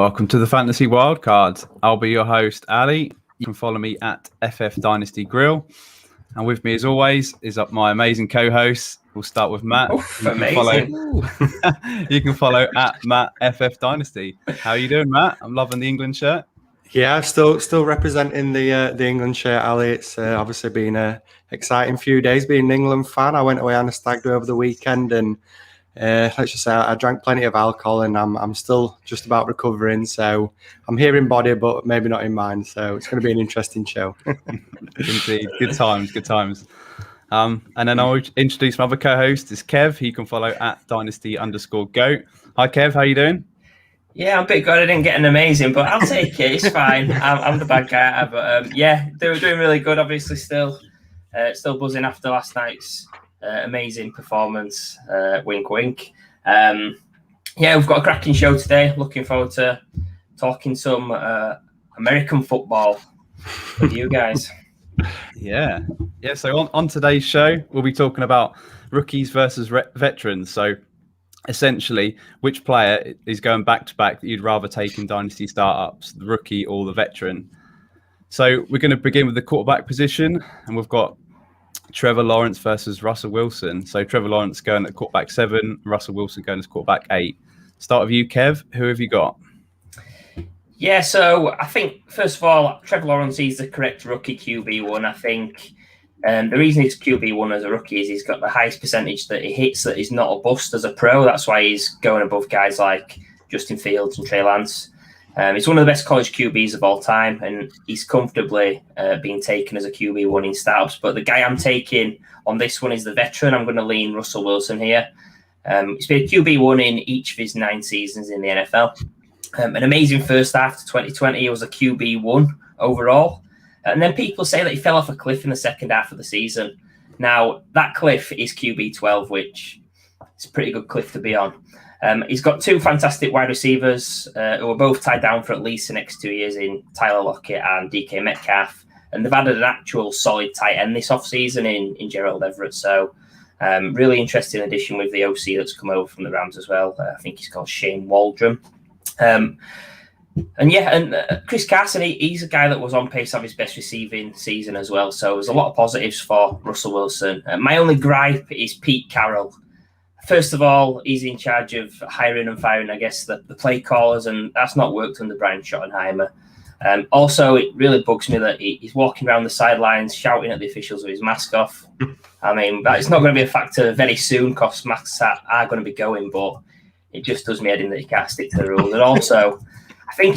Welcome to the Fantasy Wildcard. I'll be your host, Ali. You can follow me at FF Dynasty Grill. And with me, as always, is up my amazing co-host. We'll start with Matt. You can follow at Matt FF Dynasty. How are you doing, Matt? I'm loving the England shirt. Yeah, still representing the England shirt, Ali. It's obviously been an exciting few days being an England fan. I went away on a stag do over the weekend, and let's just say I drank plenty of alcohol, and I'm still just about recovering. So I'm here in body, but maybe not in mind. So it's going to be an interesting show. Indeed, good times. And then I'll introduce my other co-host is Kev. He can follow at Dynasty_GOAT. Hi, Kev. How you doing? Yeah, I'm a bit good. I didn't get an amazing, but I'll take it. It's fine. I'm the bad guy. But yeah, they were doing really good. Obviously, still buzzing after last night's amazing performance. Wink, wink. Yeah, we've got a cracking show today. Looking forward to talking some American football with you guys. Yeah. So on today's show, we'll be talking about rookies versus veterans. So essentially, which player is going back to back that you'd rather take in Dynasty Startups, the rookie or the veteran? So we're going to begin with the quarterback position, and we've got Trevor Lawrence versus Russell Wilson. So Trevor Lawrence going at quarterback 7, Russell Wilson going as quarterback 8. Start with you, Kev. Who have you got? Yeah, so I think, first of all, Trevor Lawrence is the correct rookie QB1. I think the reason he's QB1 as a rookie is he's got the highest percentage that he hits that he's not a bust as a pro. That's why he's going above guys like Justin Fields and Trey Lance. He's one of the best college QBs of all time, and he's comfortably being taken as a QB1 in startups. But the guy I'm taking on this one is the veteran. I'm going to lean Russell Wilson here. He's been a QB1 in each of his 9 seasons in the NFL. An amazing first half to 2020. He was a QB1 overall. And then people say that he fell off a cliff in the second half of the season. Now, that cliff is QB12, which is a pretty good cliff to be on. He's got 2 fantastic wide receivers who are both tied down for at least the next 2 years in Tyler Lockett and DK Metcalf. And they've added an actual solid tight end this offseason in Gerald Everett. So really interesting addition with the OC that's come over from the Rams as well. I think he's called Shane Waldron. Chris Carson, he's a guy that was on pace to have his best receiving season as well. So there's a lot of positives for Russell Wilson. My only gripe is Pete Carroll. First of all, he's in charge of hiring and firing, I guess, the play callers, and that's not worked under Brian Schottenheimer. Also, it really bugs me that he's walking around the sidelines shouting at the officials with his mask off. I mean, it's not going to be a factor very soon because masks are going to be going, but it just does me head in that he can't stick to the rules. And also, I think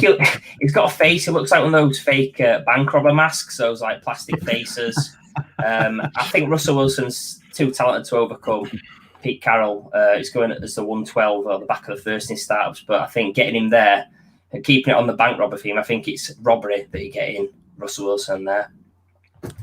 he's got a face. He looks like one of those fake bank robber masks, those like plastic faces. I think Russell Wilson's too talented to overcome Pete Carroll. He's going as the 112 or the back of the first in startups, but I think getting him there and keeping it on the bank robber theme, I think it's robbery that you're getting Russell Wilson there.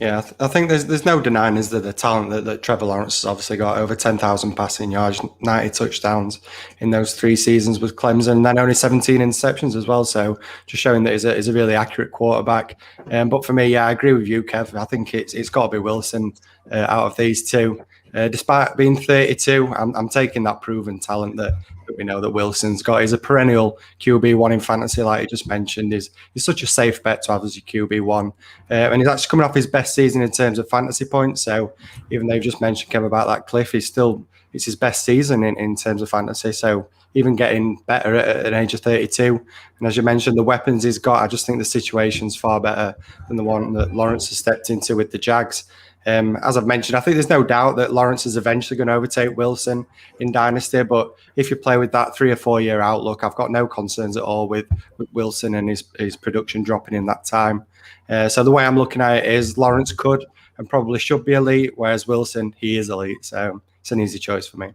Yeah, I think there's no denying is the talent that Trevor Lawrence has obviously got. Over 10,000 passing yards, 90 touchdowns in those 3 seasons with Clemson, and then only 17 interceptions as well. So just showing that he's a really accurate quarterback. But for me, yeah, I agree with you, Kev. I think it's got to be Wilson out of these 2. Despite being 32, I'm taking that proven talent that we know that Wilson's got. He's a perennial QB1 in fantasy, like you just mentioned. He's such a safe bet to have as a QB1. And he's actually coming off his best season in terms of fantasy points. So even though you just mentioned, Kev, about that cliff, it's his best season in terms of fantasy. So even getting better at an age of 32. And as you mentioned, the weapons he's got, I just think the situation's far better than the one that Lawrence has stepped into with the Jags. As I've mentioned, I think there's no doubt that Lawrence is eventually going to overtake Wilson in Dynasty. But if you play with that 3 or 4 year outlook, I've got no concerns at all with Wilson and his production dropping in that time. So the way I'm looking at it is Lawrence could and probably should be elite, whereas Wilson, he is elite. So it's an easy choice for me.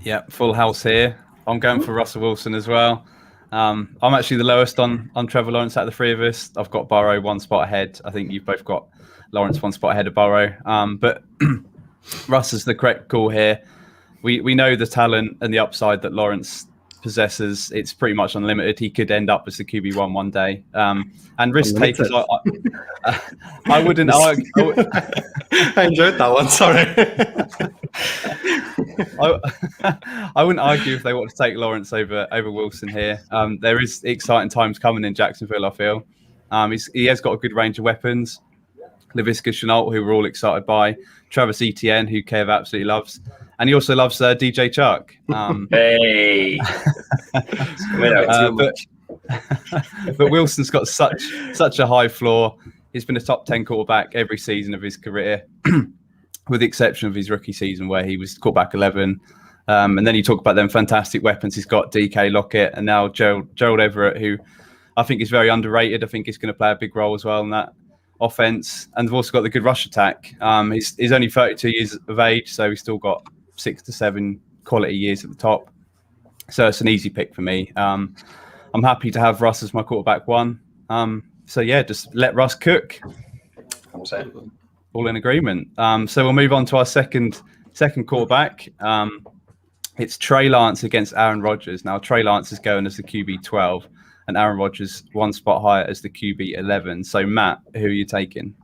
Yeah, full house here. I'm going for Russell Wilson as well. I'm actually the lowest on Trevor Lawrence out of the 3 of us. I've got Burrow 1 spot ahead. I think you've both got Lawrence 1 spot ahead of Burrow. But Russ is the correct call here. We know the talent and the upside that Lawrence possessors, it's pretty much unlimited. He could end up as the QB1 one day. And risk takers, I wouldn't argue. I enjoyed that one. Sorry. I wouldn't argue if they want to take Lawrence over Wilson here. There is exciting times coming in Jacksonville, I feel. He has got a good range of weapons. Laviska Shenault, who we're all excited by. Travis Etienne, who Kev absolutely loves. And he also loves DJ Chark. Hey. But Wilson's got such a high floor. He's been a top 10 quarterback every season of his career, with the exception of his rookie season where he was quarterback 11. And then you talk about them fantastic weapons. He's got DK Lockett and now Gerald Everett, who I think is very underrated. I think he's going to play a big role as well in that offense. And they've also got the good rush attack. He's only 32 years of age, so he's still got 6 to 7 quality years at the top. So it's an easy pick for me. I'm happy to have Russ as my quarterback 1. So yeah, just let Russ cook. All in agreement. So we'll move on to our second quarterback. It's Trey Lance against Aaron Rodgers. Now Trey Lance is going as the QB 12, and Aaron Rodgers one spot higher as the QB 11. So Matt, who are you taking?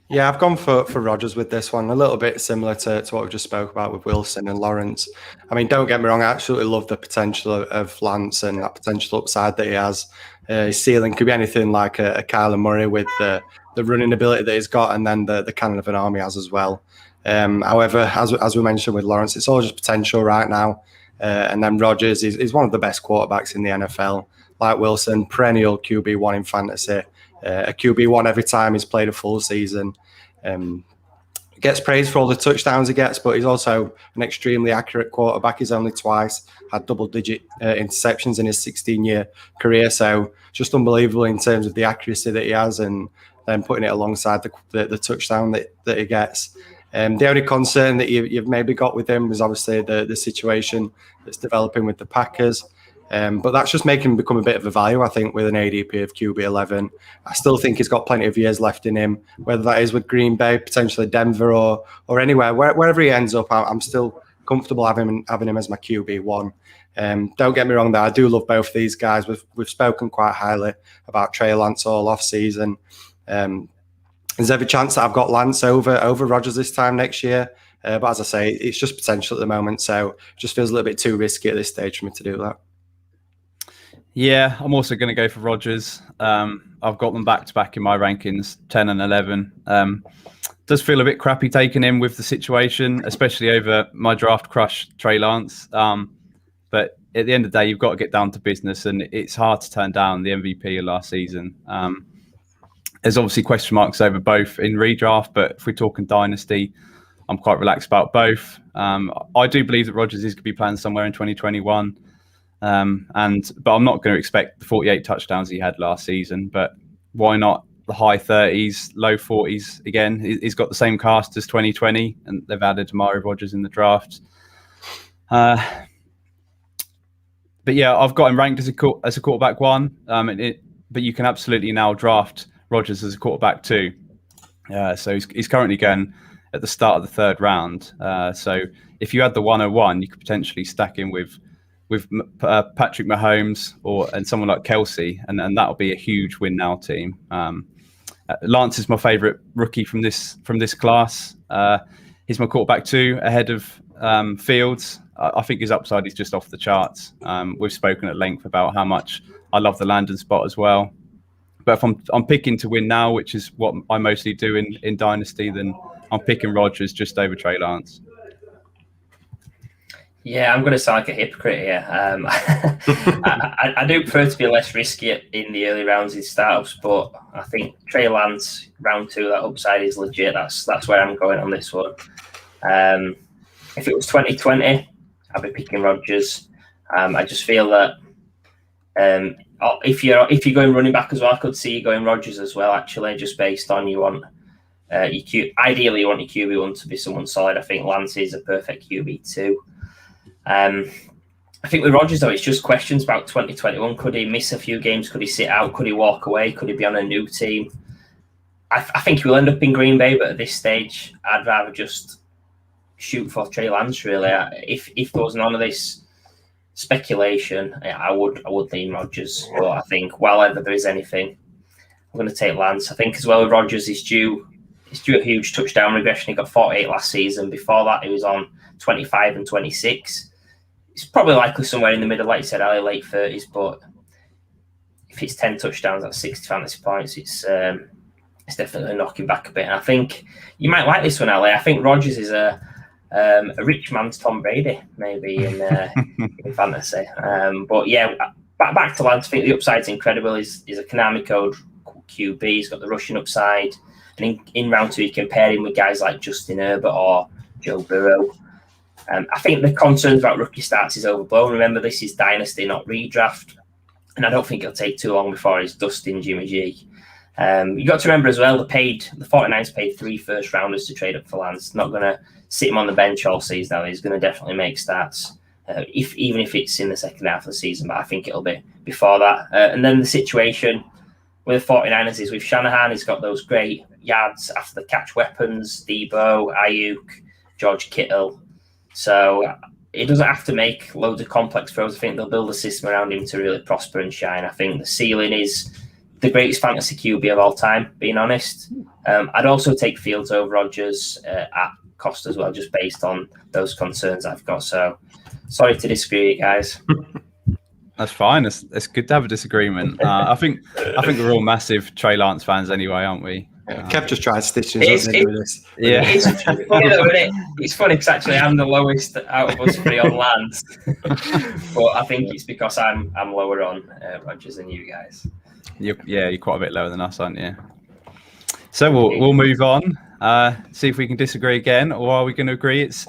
Yeah, I've gone for Rodgers with this one. A little bit similar to what we just spoke about with Wilson and Lawrence. I mean, don't get me wrong, I absolutely love the potential of Lance and that potential upside that he has. His ceiling could be anything like a Kyler Murray with the running ability that he's got, and then the cannon of an arm he has as well. However, as we mentioned with Lawrence, it's all just potential right now. And then Rodgers is one of the best quarterbacks in the NFL. Like Wilson, perennial QB1 in fantasy. A QB1 every time he's played a full season. Gets praised for all the touchdowns he gets, but he's also an extremely accurate quarterback. He's only twice had double-digit interceptions in his 16-year career, so just unbelievable in terms of the accuracy that he has, and then putting it alongside the touchdown that he gets. The only concern that you've maybe got with him is obviously the situation that's developing with the Packers. But that's just making him become a bit of a value, I think, with an ADP of QB 11. I still think he's got plenty of years left in him, whether that is with Green Bay, potentially Denver, or anywhere. Wherever he ends up, I'm still comfortable having him as my QB 1. Don't get me wrong, though, I do love both these guys. We've spoken quite highly about Trey Lance all off-season. There's every chance that I've got Lance over Rodgers this time next year. But as I say, it's just potential at the moment, so it just feels a little bit too risky at this stage for me to do that. Yeah, I'm also going to go for Rodgers. I've got them back to back in my rankings, 10 and 11. Does feel a bit crappy taking him with the situation, especially over my draft crush, Trey Lance. But at the end of the day, you've got to get down to business, and it's hard to turn down the MVP of last season. There's obviously question marks over both in redraft, but if we're talking dynasty, I'm quite relaxed about both. I do believe that Rodgers is going to be playing somewhere in 2021. But I'm not going to expect the 48 touchdowns he had last season, but why not the high 30s, low 40s again? He's got the same cast as 2020, and they've added Amari Rodgers in the draft. But yeah, I've got him ranked as a quarterback 1, but you can absolutely now draft Rodgers as a quarterback 2. So he's currently going at the start of the 3rd round. So if you had the 101, you could potentially stack him with Patrick Mahomes and someone like Kelsey, and that'll be a huge win now team. Lance is my favourite rookie from this class. He's my quarterback 2 ahead of Fields. I think his upside is just off the charts. We've spoken at length about how much I love the landing spot as well. But if I'm picking to win now, which is what I mostly do in Dynasty, then I'm picking Rodgers just over Trey Lance. Yeah, I'm going to sound like a hypocrite here. I do prefer to be less risky in the early rounds in startups, but I think Trey Lance, round 2, that upside is legit. That's where I'm going on this one. If it was 2020, I'd be picking Rodgers. I just feel that if you're going running back as well, I could see you going Rodgers as well, actually, just based on you want ideally you want your QB1 to be someone solid. I think Lance is a perfect QB2. I think with Rodgers, though, it's just questions about 2021. Could he miss a few games? Could he sit out? Could he walk away? Could he be on a new team? I think he will end up in Green Bay, but at this stage, I'd rather just shoot for Trey Lance, really. If there was none of this speculation, I would lean Rodgers. But I think while ever there is anything, I'm going to take Lance. I think as well, Rodgers is due a huge touchdown regression. He got 48 last season. Before that, he was on 25 and 26. It's probably likely somewhere in the middle, like you said, early late 30s. But if it's 10 touchdowns, that's 60 fantasy points. It's definitely knocking back a bit. And I think you might like this one, Ali. I think Rodgers is a rich man's Tom Brady, maybe in fantasy. But yeah, back to Lance. I think the upside's incredible. He's a Konami code QB. He's got the rushing upside. And in round 2, you compare him with guys like Justin Herbert or Joe Burrow. I think the concerns about rookie starts is overblown. Remember, this is Dynasty, not redraft. And I don't think it'll take too long before he's dusting Jimmy G. You got to remember as well, the 49ers paid 3 first rounders to trade up for Lance. Not going to sit him on the bench all season, though. He's going to definitely make starts, even if it's in the second half of the season. But I think it'll be before that. And then the situation with the 49ers is with Shanahan. He's got those great yards after the catch weapons, Debo, Ayuk, George Kittle. So he doesn't have to make loads of complex throws. I think they'll build a system around him to really prosper and shine. I think the ceiling is the greatest fantasy QB of all time, being honest. I'd also take Fields over Rodgers at cost as well, just based on those concerns I've got. So sorry to disagree, guys. That's fine. It's good to have a disagreement. I think we're all massive Trey Lance fans anyway, aren't we? Kev just tried stitching us up with this. Yeah, it's funny though, isn't it? It's funny because actually I'm the lowest out of us 3 on Lance, but I think it's because I'm lower on Rodgers than you guys. You're quite a bit lower than us, aren't you? So we'll move on. See if we can disagree again, or are we going to agree? It's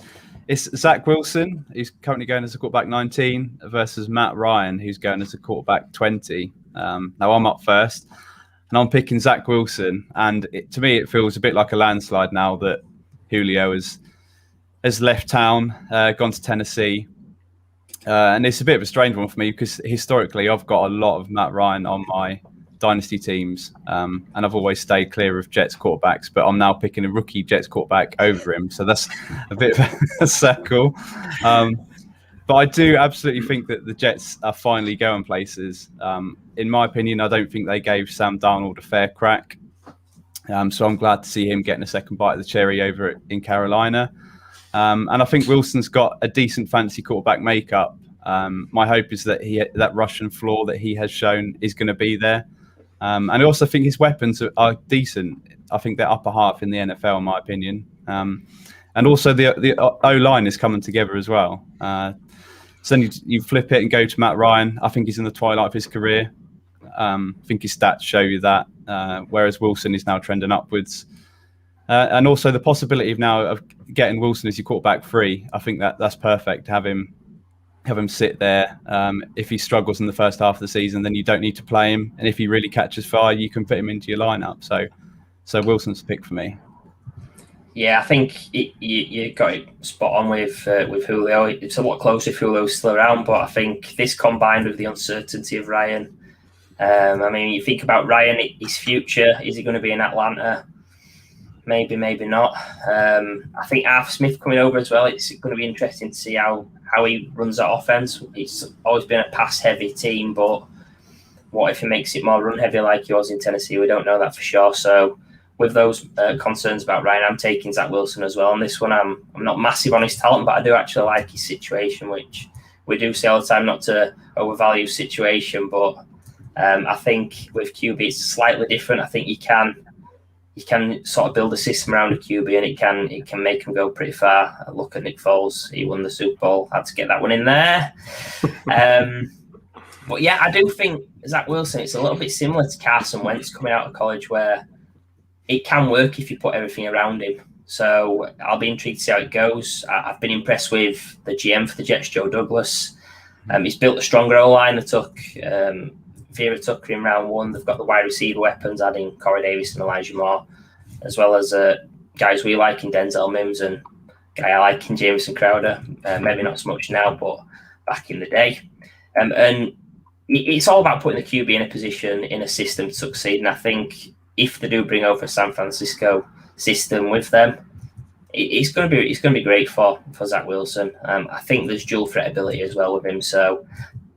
Zach Wilson, who's currently going as a quarterback 19, versus Matt Ryan, who's going as a quarterback 20. Now I'm up first, and I'm picking Zach Wilson. And to me, it feels a bit like a landslide now that Julio has left town, gone to Tennessee. And it's a bit of a strange one for me because historically I've got a lot of Matt Ryan on my dynasty teams, and I've always stayed clear of Jets quarterbacks, but I'm now picking a rookie Jets quarterback over him, so that's a bit of a circle. But I do absolutely think that the Jets are finally going places. In my opinion, I don't think they gave Sam Darnold a fair crack, so I'm glad to see him getting a second bite of the cherry over in Carolina. And I think Wilson's got a decent fantasy quarterback makeup. My hope is that that Russian floor that he has shown is going to be there. And I also think his weapons are decent. I think they're upper half in the NFL, in my opinion. And also the O-line is coming together as well. So then you flip it and go to Matt Ryan. I think he's in the twilight of his career. I think his stats show you that, whereas Wilson is now trending upwards. And also the possibility of getting Wilson as your quarterback free. I think that's perfect to have him sit there. If he struggles in the first half of the season, then you don't need to play him. And if he really catches fire, you can put him into your lineup. So Wilson's the pick for me. Yeah, I think you got it spot on with Julio. It's a lot closer if Julio's still around, but I think this combined with the uncertainty of Ryan. I mean, you think about Ryan, his future. Is he going to be in Atlanta? Maybe, maybe not. I think Arthur Smith coming over as well. It's going to be interesting to see how he runs that offense. It's always been a pass-heavy team, but what if he makes it more run-heavy like he was in Tennessee? We don't know that for sure. So with those concerns about Ryan, I'm taking Zach Wilson as well. On this one, I'm not massive on his talent, but I do actually like his situation, which we do say all the time not to overvalue situation. But I think with QB, it's slightly different. I think you can sort of build a system around a QB, and it can make him go pretty far. Look at Nick Foles; he won the Super Bowl. Had to get that one in there. But yeah, I do think Zach Wilson. It's a little bit similar to Carson Wentz coming out of college, where it can work if you put everything around him. So I'll be intrigued to see how it goes. I've been impressed with the GM for the Jets, Joe Douglas. He's built a stronger O-line. They took Vera Tucker in round 1. They've got the wide receiver weapons, adding Corey Davis and Elijah Moore, as well as guys we like in Denzel Mims and guy I like in Jamison Crowder. Maybe not so much now, but back in the day. And it's all about putting the QB in a position, in a system to succeed. And I think if they do bring over a San Francisco system with them, it's going to be great for Zach Wilson. I think there's dual threat ability as well with him. So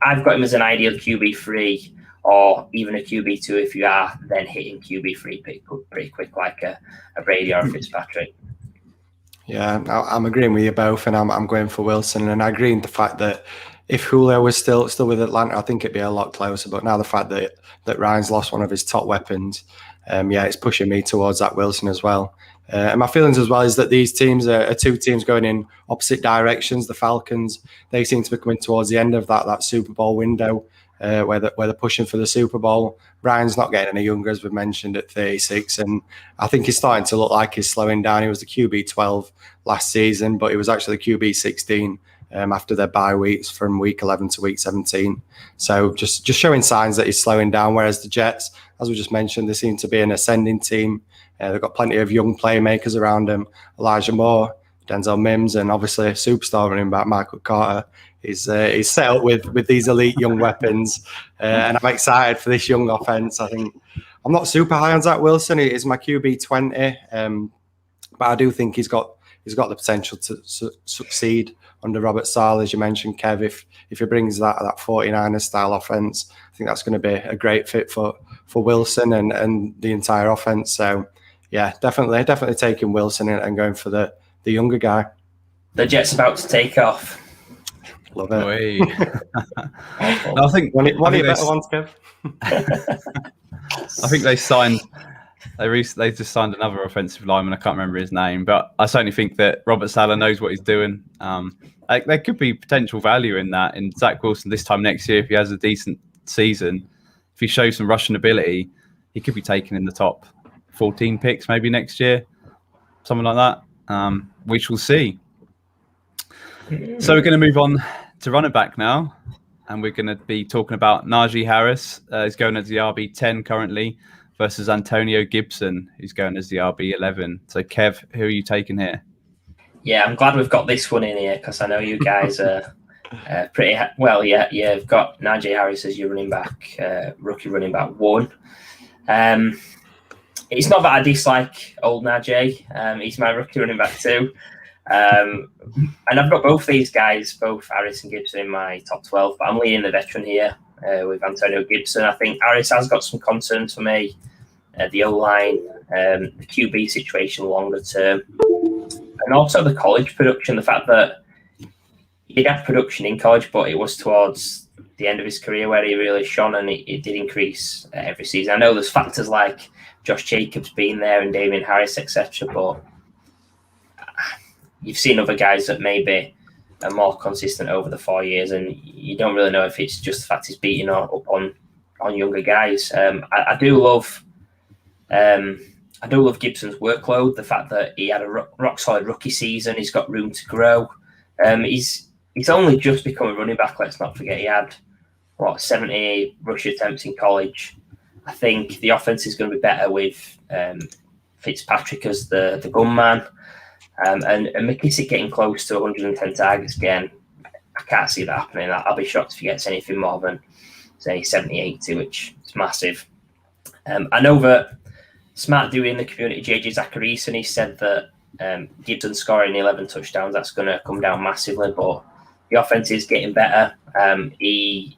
I've got him as an ideal QB3 or even a QB2 if you are then hitting QB3 pretty quick like a Brady or a Fitzpatrick. Yeah, I'm agreeing with you both, and I'm going for Wilson. And I agree in the fact that if Julio was still with Atlanta, I think it'd be a lot closer. But now the fact that Ryan's lost one of his top weapons, it's pushing me towards Zach Wilson as well. And my feelings as well is that these teams are two teams going in opposite directions. The Falcons, they seem to be coming towards the end of that Super Bowl window where they're pushing for the Super Bowl. Ryan's not getting any younger, as we mentioned, at 36. And I think he's starting to look like he's slowing down. He was the QB 12 last season, but he was actually QB 16 after their bye weeks from week 11 to week 17. So just showing signs that he's slowing down, whereas the Jets, as we just mentioned, they seem to be an ascending team. They've got plenty of young playmakers around them. Elijah Moore, Denzel Mims, and obviously a superstar running back Michael Carter. He's set up with these elite young weapons, and I'm excited for this young offense. I think I'm not super high on Zach Wilson. He is my QB 20, but I do think he's got the potential to succeed under Robert Saleh, as you mentioned, Kev. If he brings that 49ers style offense, I think that's going to be a great fit for Wilson and the entire offense. So yeah, definitely taking Wilson and going for the younger guy. The Jets about to take off. Love it. I think one of your better ones, Kev. I think they just signed another offensive lineman. I can't remember his name, but I certainly think that Robert Saleh knows what he's doing. There could be potential value in that. In Zach Wilson this time next year, if he has a decent season, if he shows some rushing ability, he could be taken in the top 14 picks maybe next year, something like that. We shall see. So we're going to move on to running back now, and we're going to be talking about Najee Harris. He's going as the RB10 currently versus Antonio Gibson, who's going as the RB11. So Kev, who are you taking here? Yeah, I'm glad we've got this one in here because I know you guys are pretty well. Yeah, you've got Najee Harris as your running back, rookie running back 1. It's not that I dislike old Najee. He's my rookie running back 2. And I've got both these guys, both Harris and Gibson, in my top 12, but I'm leaning the veteran here with Antonio Gibson. I think Harris has got some concerns for me. The O-line, the QB situation longer term, and also the college production. The fact that he had production in college, but it was towards the end of his career where he really shone, and it did increase every season. I know there's factors like Josh Jacobs being there and Damian Harris, etc., but you've seen other guys that maybe are more consistent over the 4 years, and you don't really know if it's just the fact he's beating up on younger guys. I do love Gibson's workload. The fact that he had a rock solid rookie season, he's got room to grow. He's only just become a running back. Let's not forget he had 70 rush attempts in college. I think the offense is going to be better with Fitzpatrick as the gunman. And McKissick getting close to 110 targets again. I can't see that happening. I'll be shocked if he gets anything more than, say, 70, 80, which is massive. I know that Smart Dewey in the community, JJ Zachariason, he said that Gibson scoring 11 touchdowns, that's going to come down massively, but the offense is getting better. He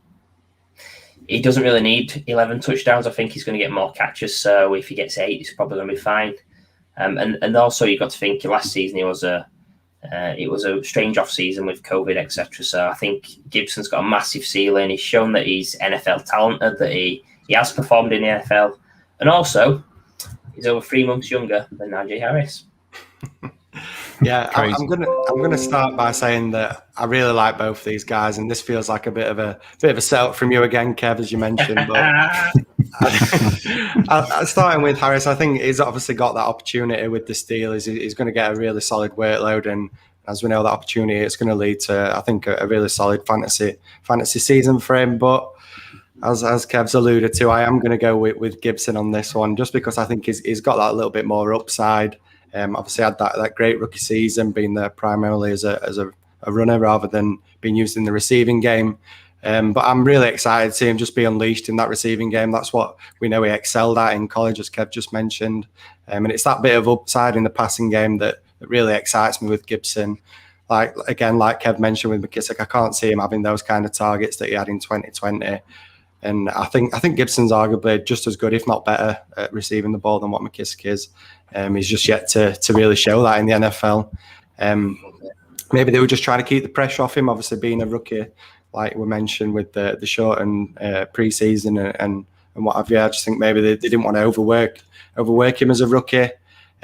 doesn't really need 11 touchdowns. I think he's going to get more catches, so if he gets 8, he's probably going to be fine. And also you've got to think last season it was a strange off season with COVID, etc. So I think Gibson's got a massive ceiling. He's shown that he's NFL talented, that he has performed in the NFL, and also he's over 3 months younger than Najee Harris. Yeah, I'm gonna start by saying that I really like both these guys, and this feels like a bit of a setup from you again, Kev, as you mentioned. But starting with Harris, I think he's obviously got that opportunity with the Steelers. He's going to get a really solid workload, and as we know, that opportunity it's going to lead to, I think, a really solid fantasy season for him. But as Kev's alluded to, I am going to go with Gibson on this one, just because I think he's got that little bit more upside. Obviously had that great rookie season, being there primarily as a runner rather than being used in the receiving game. But I'm really excited to see him just be unleashed in that receiving game. That's what we know he excelled at in college, as Kev just mentioned. And it's that bit of upside in the passing game that that really excites me with Gibson. Like Kev mentioned with McKissick, I can't see him having those kind of targets that he had in 2020. And I think Gibson's arguably just as good, if not better, at receiving the ball than what McKissick is. He's just yet to really show that in the NFL. Maybe they were just trying to keep the pressure off him, obviously being a rookie, like we mentioned with the short and pre-season and what have you. I just think maybe they didn't want to overwork him as a rookie.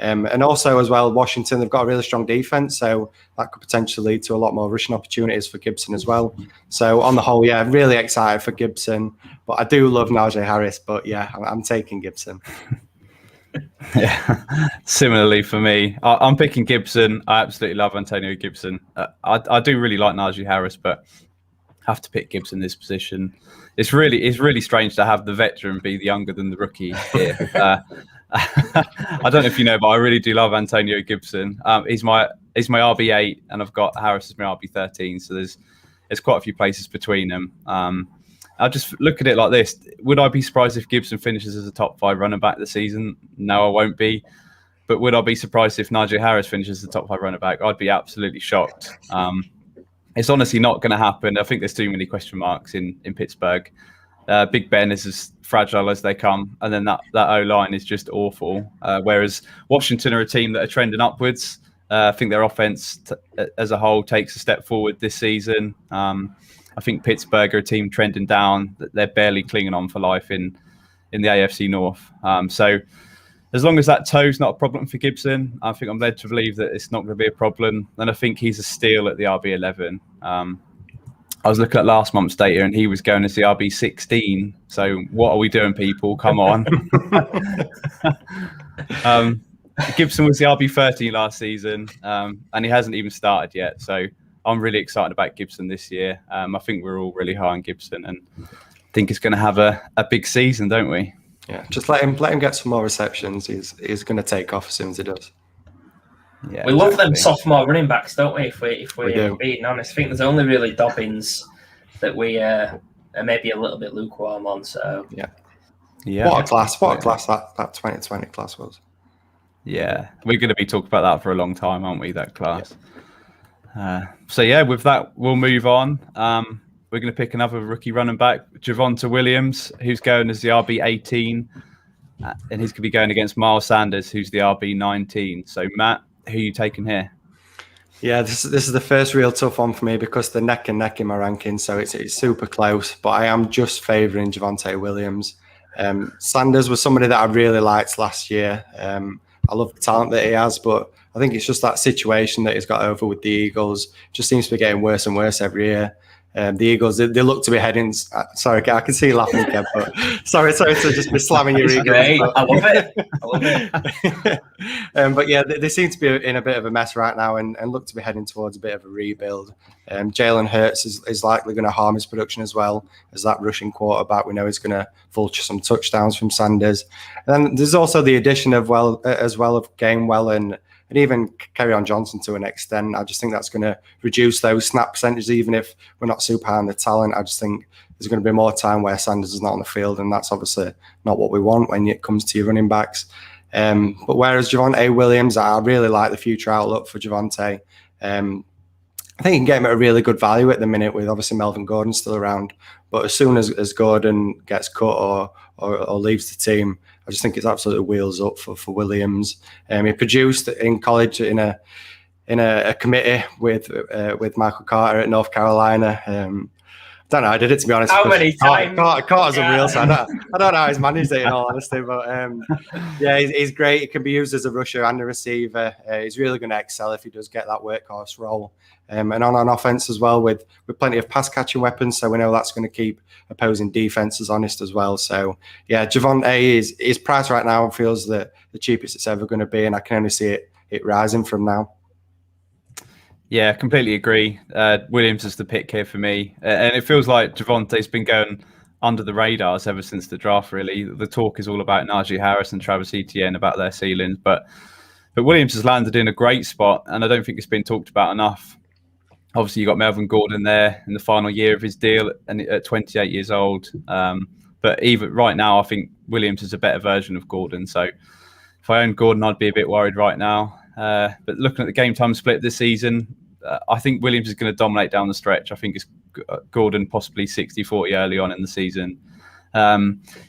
And also as well, Washington, they've got a really strong defense, so that could potentially lead to a lot more rushing opportunities for Gibson as well. So on the whole, yeah, really excited for Gibson, but I do love Najee Harris, but yeah, I'm taking Gibson. Yeah, similarly for me, I'm picking Gibson. I absolutely love Antonio Gibson. I do really like Najee Harris, but have to pick Gibson this position. It's really strange to have the veteran be younger than the rookie here. I don't know if you know, but I really do love Antonio Gibson. He's my RB8, and I've got Harris as my RB13. So there's quite a few places between them. I'll just look at it like this: would I be surprised if Gibson finishes as a top 5 running back this season? No, I won't be. But would I be surprised if Najee Harris finishes as the top 5 running back? I'd be absolutely shocked. It's honestly not going to happen. I think there's too many question marks in Pittsburgh. Big Ben is as fragile as they come, and then that O-line is just awful. Whereas Washington are a team that are trending upwards. I think their offense as a whole takes a step forward this season. I think Pittsburgh are a team trending down. They're barely clinging on for life in the AFC North. So as long as that toe's not a problem for Gibson, I think I'm led to believe that it's not going to be a problem. And I think he's a steal at the RB11. I was looking at last month's data, and he was going as the RB16. So what are we doing, people? Come on. Gibson was the RB13 last season, and he hasn't even started yet. So I'm really excited about Gibson this year. I think we're all really high on Gibson, and think he's going to have a big season, don't we? Yeah, just let him get some more receptions. He's going to take off as soon as he does. Yeah, we love them sophomore running backs, don't we? If we're being honest, I think there's only really Dobbins that we are maybe a little bit lukewarm on. So yeah. What a class that 2020 class was. Yeah, we're going to be talking about that for a long time, aren't we? That class. So yeah, with that, we'll move on. We're going to pick another rookie running back, Javonte Williams, who's going as the RB18, and he's going to be going against Miles Sanders, who's the RB19. So Matt, who are you taking here? Yeah, this is the first real tough one for me because they're neck and neck in my rankings, so it's super close. But I am just favouring Javonte Williams. Sanders was somebody that I really liked last year. I love the talent that he has, but I think it's just that situation that he's got over with the Eagles. Just seems to be getting worse and worse every year. The Eagles, they look to be heading. Sorry, I can see you laughing, Kev, but sorry to just be slamming your Eagles. I love it. But yeah, they seem to be in a bit of a mess right now and look to be heading towards a bit of a rebuild. Jalen Hurts is likely going to harm his production as well as that rushing quarterback. We know he's going to vulture some touchdowns from Sanders. And then there's also the addition of Gainwell and even Kerryon Johnson to an extent. I just think that's going to reduce those snap percentages, even if we're not super high on the talent. I just think there's going to be more time where Sanders is not on the field, and that's obviously not what we want when it comes to your running backs. But whereas Javonte Williams, I really like the future outlook for Javonte. I think you can get him at a really good value at the minute with obviously Melvin Gordon still around. But as soon as Gordon gets cut or leaves the team, I just think it's absolutely wheels up for Williams. He produced in college in a committee with Michael Carter at North Carolina. I don't know. I did it to be honest. How many times? Carter's unreal. So I don't know how he's managed it in all honesty, but yeah, he's great. He can be used as a rusher and a receiver. He's really going to excel if he does get that workhorse role. And on offense as well, with plenty of pass catching weapons, so we know that's going to keep opposing defenses honest as well. So yeah, Javonte his price right now feels the cheapest it's ever going to be, and I can only see it rising from now. Yeah, completely agree. Williams is the pick here for me, and it feels like Javonte's been going under the radars ever since the draft. Really, the talk is all about Najee Harris and Travis Etienne about their ceilings, but Williams has landed in a great spot, and I don't think it's been talked about enough. Obviously, you got Melvin Gordon there in the final year of his deal, and at 28 years old. But even right now, I think Williams is a better version of Gordon. So if I owned Gordon, I'd be a bit worried right now. But looking at the game time split this season, I think Williams is going to dominate down the stretch. I think it's Gordon possibly 60-40 early on in the season.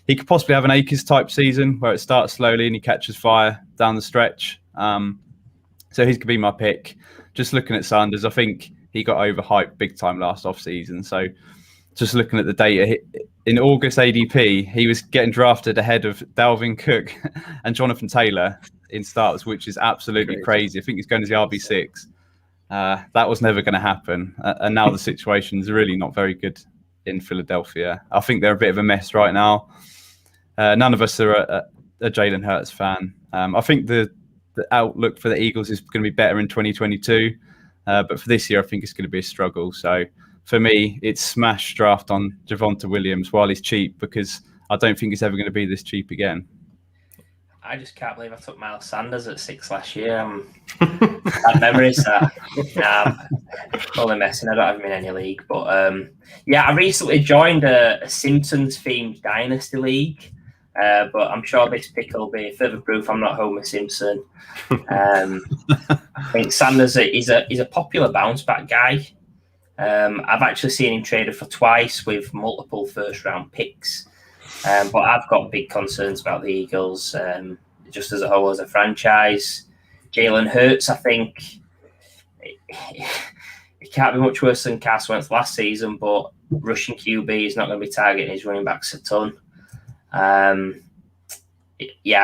He could possibly have an Akers type season where it starts slowly and he catches fire down the stretch. So he's going to be my pick. Just looking at Sanders, I think he got overhyped big time last off season. So just looking at the data, in August ADP, he was getting drafted ahead of Dalvin Cook and Jonathan Taylor in starts, which is absolutely crazy. I think he's going to the RB6. That was never going to happen. And now the situation is really not very good in Philadelphia. I think they're a bit of a mess right now. None of us are a Jalen Hurts fan. I think the outlook for the Eagles is going to be better in 2022. But for this year, I think it's going to be a struggle. So for me, it's smash draft on Javonte Williams while he's cheap, because I don't think he's ever going to be this cheap again. I just can't believe I took Miles Sanders at 6 last year. Bad memories. Only messing. I don't have him in any league. But I recently joined a Simpsons-themed Dynasty league. But I'm sure this pick will be further proof I'm not Homer Simpson. I think Sanders is a popular bounce-back guy. I've actually seen him traded for twice with multiple first-round picks. But I've got big concerns about the Eagles, just as a whole, as a franchise. Jalen Hurts, I think, it can't be much worse than Carson Wentz last season, but rushing QB is not going to be targeting his running backs a ton. I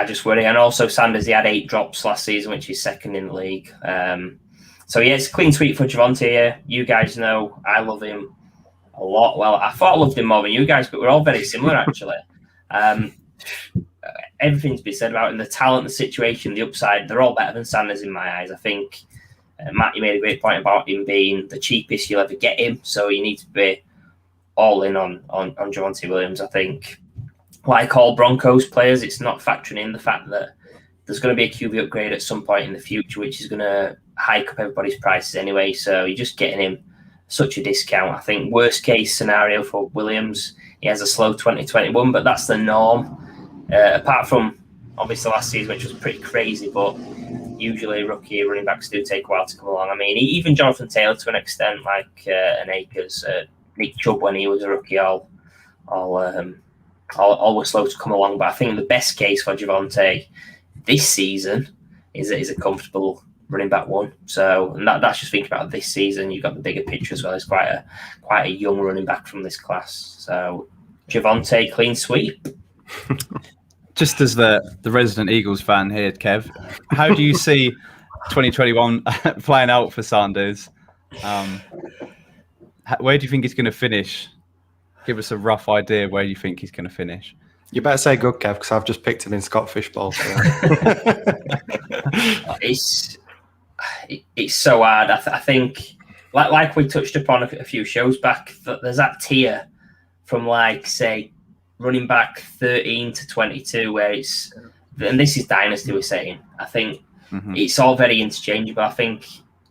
just worry. And also Sanders, he had 8 drops last season, which is second in the league. It's a clean sweep for Javonte here. You guys know I love him a lot. Well, I thought I loved him more than you guys, but we're all very similar, actually. Everything's been said about him, the talent, the situation, the upside. They're all better than Sanders in my eyes. I think Matt, you made a great point about him being the cheapest you'll ever get him. So you need to be all in on Javonte Williams. I think, like all Broncos players, it's not factoring in the fact that there's going to be a QB upgrade at some point in the future, which is going to hike up everybody's prices anyway. So you're just getting him such a discount. I think worst case scenario for Williams, he has a slow 2021, but that's the norm. Apart from obviously last season, which was pretty crazy, but usually rookie running backs do take a while to come along. I mean, even Jonathan Taylor to an extent, like an Akers, Nick Chubb when he was a rookie, all were slow to come along. But I think the best case for Javonte this season is a comfortable running back one. So, and that's just thinking about this season. You've got the bigger picture as well. It's quite a young running back from this class. So, Javonte, clean sweep. Just as the resident Eagles fan here, Kev, how do you see 2021 playing out for Sanders? Where do you think he's going to finish? Give us a rough idea where you think he's going to finish. You better say good, Kev, because I've just picked him in Scott Fishbowl. So. It's so hard. I think, like we touched upon a few shows back, there's that tier from say running back 13 to 22, where it's, and this is Dynasty we're saying. I think it's all very interchangeable. I think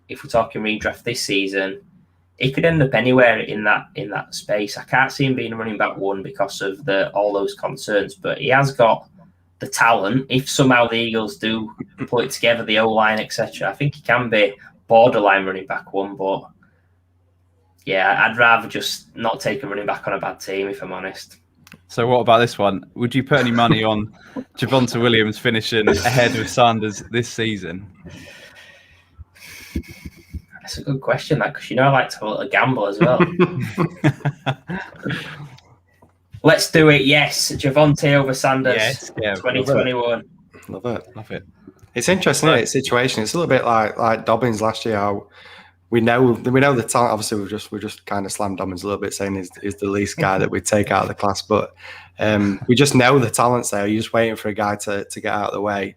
if we're talking redraft this season, it could end up anywhere in that space. I can't see him being a running back one because of all those concerns, but he has got the talent. If somehow the Eagles do pull it together, the O-line, etc., I think he can be borderline running back one. But yeah, I'd rather just not take a running back on a bad team, if I'm honest. So what about this one? Would you put any money on Javonte Williams finishing ahead of Sanders this season? That's a good question, because I like to have a little gamble as well. Let's do it. Yes, Javonte over Sanders. Yes, yeah, 2021. Love it. It's interesting, isn't it? Situation. It's a little bit like Dobbins last year. How we know the talent. Obviously, we just kind of slammed Dobbins a little bit, saying he's the least guy that we take out of the class. But we just know the talent's there. You're just waiting for a guy to get out of the way.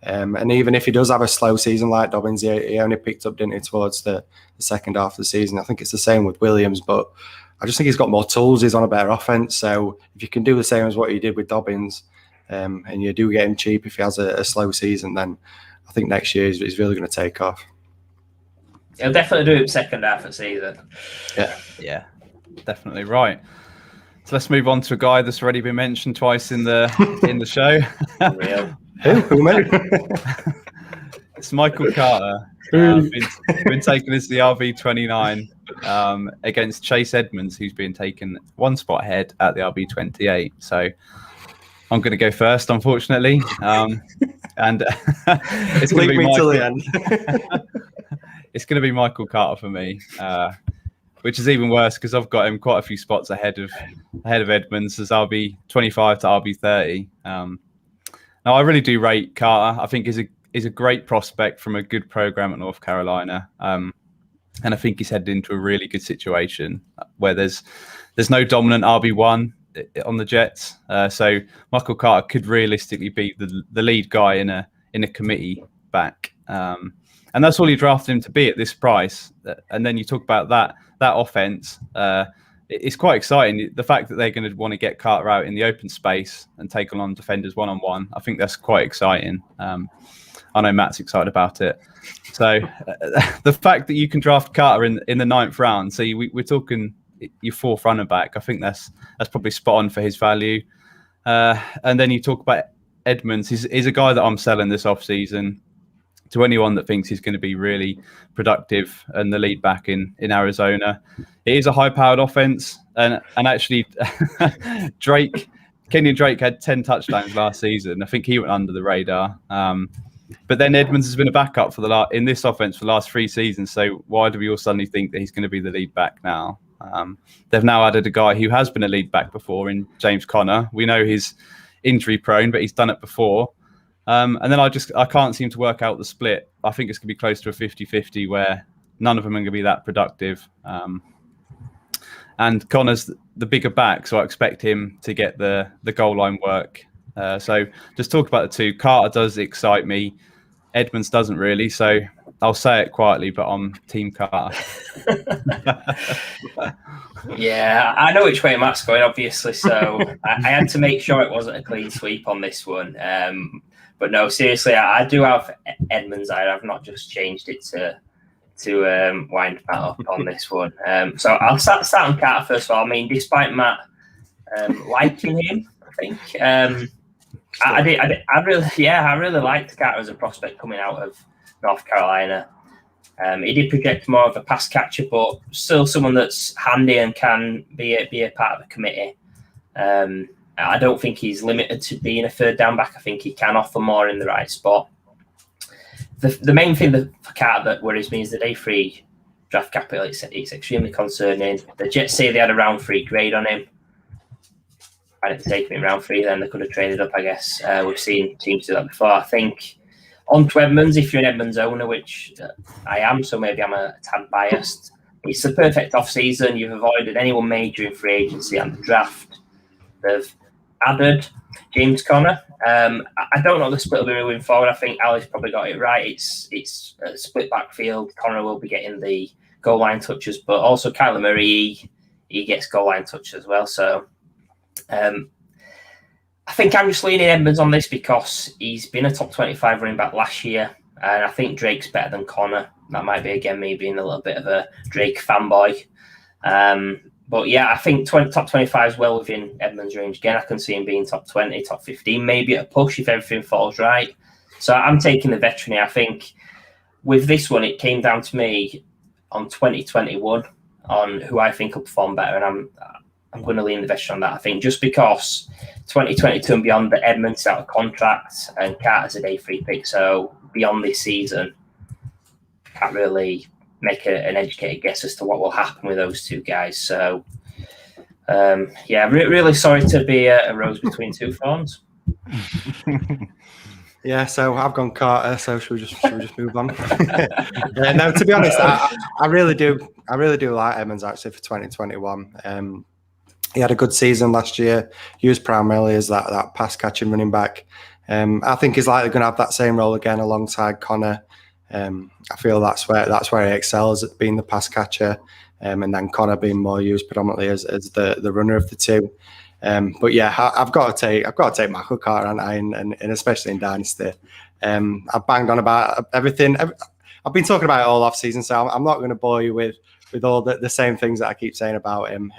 And even if he does have a slow season like Dobbins, he only picked up, didn't he, towards the second half of the season. I think it's the same with Williams, but I just think he's got more tools. He's on a better offense. So if you can do the same as what he did with Dobbins, and you do get him cheap if he has a slow season, then I think next year he's really going to take off. He'll definitely do it second half of the season. Yeah, definitely right. So let's move on to a guy that's already been mentioned twice in the show. Real. Who made It's Michael Carter. Been taken as the RB29 against Chase Edmonds, who's been taken one spot ahead at the RB28. So I'm going to go first, unfortunately. And it's going to be till the end. It's going to be Michael Carter for me, which is even worse because I've got him quite a few spots ahead of Edmonds as RB25 to RB30. Now I really do rate Carter. I think he's a great prospect from a good program at North Carolina, and I think he's headed into a really good situation where there's no dominant RB1 on the Jets. So Michael Carter could realistically be the lead guy in a committee back. And that's all you drafted him to be at this price. And then you talk about that offense. It's quite exciting. The fact that they're going to want to get Carter out in the open space and take on defenders one-on-one, I think that's quite exciting. I know Matt's excited about it. So the fact that you can draft Carter in the 9th round, so we're talking your 4th running back, I think that's probably spot on for his value. And then you talk about Edmonds. He's a guy that I'm selling this offseason to anyone that thinks he's going to be really productive and the lead back in Arizona. It is a high-powered offense, and actually Kenyon Drake had 10 touchdowns last season. I think he went under the radar. But then Edmonds has been a backup in this offense for the last 3 seasons. So why do we all suddenly think that he's going to be the lead back now? They've now added a guy who has been a lead back before in James Conner. We know he's injury prone, but he's done it before. And then I can't seem to work out the split. I think it's going to be close to a 50-50 where none of them are going to be that productive. And Connor's the bigger back, so I expect him to get the goal line work. So just talk about the two. Carter does excite me. Edmonds doesn't really. So I'll say it quietly, but I'm Team Carter. Yeah, I know which way Matt's going, obviously. So I had to make sure it wasn't a clean sweep on this one. But no, seriously, I do have Edmonds. I've not just changed it to wind Matt up on this one. So I'll start on Carter first of all. I mean, despite Matt liking him, I think I really liked Carter as a prospect coming out of North Carolina. He did project more of a pass catcher, but still someone that's handy and can be a part of a committee. I don't think he's limited to being a 3rd down back. I think he can offer more in the right spot. The main thing for Carter that worries me is the day 3 draft capital. It's extremely concerning. The Jets say they had a round 3 grade on him. Why didn't they take him in round 3? Then they could have traded up, I guess. We've seen teams do that before. I think on to Edmonds, if you're an Edmonds owner, which I am, so maybe I'm a tad biased. It's the perfect off-season. You've avoided anyone major in free agency and the draft. They've added James Conner. I don't know the split will be moving forward. I think Ali's probably got it right. It's a split backfield. Conner will be getting the goal line touches, but also Kyler Murray, he gets goal line touches as well. So I think I'm just leaning Edmonds on this because he's been a top 25 running back last year, and I think Drake's better than Conner. That might be, again, me being a little bit of a Drake fanboy. But yeah, I think top 25 is well within Edmonds' range. Again, I can see him being top 20, top 15, maybe at a push if everything falls right. So I'm taking the veteran here. I think with this one, it came down to me on 2021 on who I think will perform better, and I'm going to lean the veteran on that. I think just because 2022 and beyond, the Edmonds out of contract and Carter's a day 3 pick, so beyond this season, can't really make an educated guess as to what will happen with those two guys. So, really sorry to be a rose between two thorns. Yeah, so I've gone Carter. So should we just move on? No, to be honest, I really do like Edmonds actually for 2021. He had a good season last year. He was primarily as that pass catching running back. I think he's likely going to have that same role again alongside Conner. I feel that's where he excels at being the pass catcher, and then Conner being more used predominantly as the runner of the two. But yeah, I've got to take Michael Carter, and especially in Dynasty. I've banged on about everything. I've been talking about it all off season, so I'm not going to bore you with all the same things that I keep saying about him.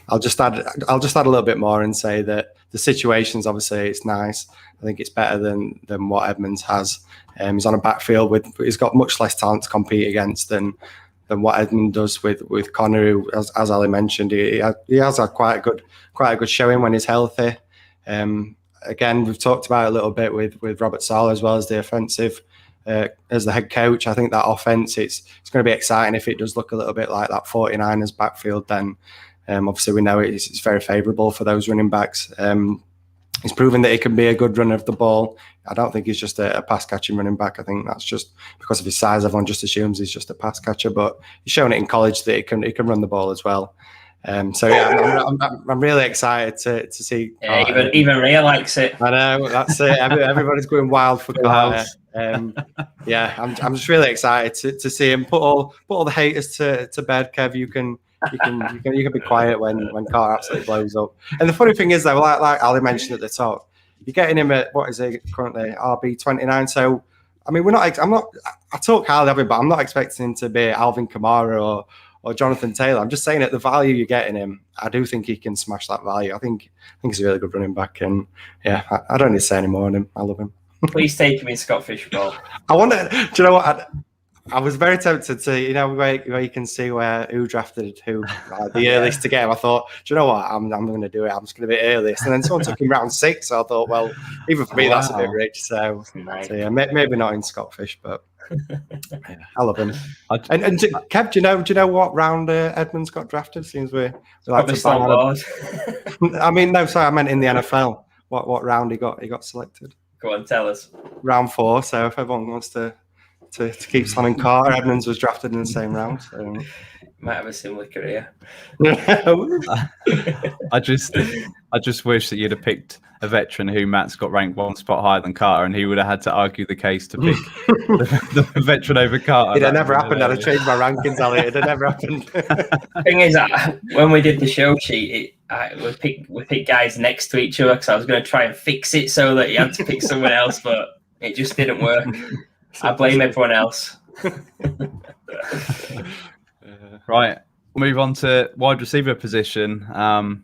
I'll just add a little bit more and say that the situations, obviously, it's nice. I think it's better than what Edmonds has. He's on a backfield he's got much less talent to compete against than what Edmund does with Connor, who, as Ali mentioned, he has had quite a good showing when he's healthy. Again, we've talked about it a little bit with Robert Saleh as well as the offensive, as the head coach. I think that offense, it's going to be exciting if it does look a little bit like that 49ers backfield. Then obviously we know it's very favourable for those running backs. He's proven that he can be a good runner of the ball. I don't think he's just a pass catching running back. I think that's just because of his size. Everyone just assumes he's just a pass catcher, but he's shown it in college that he can run the ball as well. So yeah, I'm really excited to see. Yeah, even Ria likes it. I know, that's it. Everybody's going wild for Carter. Yeah, I'm just really excited to see him put all the haters to bed. Kev, you can be quiet when Carter absolutely blows up. And the funny thing is, though, like Ali mentioned at the top, you're getting him at what is he currently RB29. So I mean, I talk highly of him, but I'm not expecting him to be Alvin Kamara or Jonathan Taylor. I'm just saying at the value you're getting him, I do think he can smash that value. I think he's a really good running back, and yeah, I don't need to say any more on him. I love him. Please take him in Scott Fishbowl. I wonder. Do you know what? I was very tempted to, where you can see who drafted who, the earliest to get him. I thought, do you know what? I'm going to do it. I'm just going to be earliest. And then someone took him round 6. So I thought, well, even for me, that's a bit rich. So yeah, maybe not in Scottish, but yeah, I love him. And Kev, do you know what round Edmonds got drafted? Seems we like to find out. I mean, no, sorry, I meant in the NFL. What round he got selected? Go on, tell us. Round 4. So if everyone wants to keep slamming Carter, Edmonds was drafted in the same round. So. Might have a similar career. I just wish that you'd have picked a veteran who Matt's got ranked one spot higher than Carter, and he would have had to argue the case to pick the veteran over Carter. It had never happened. I'd have changed my rankings, Ali. It had never happened. Thing is, when we did the show sheet, we picked guys next to each other because I was going to try and fix it so that you had to pick someone else, but it just didn't work. I blame everyone else. Right, we'll move on to wide receiver position. And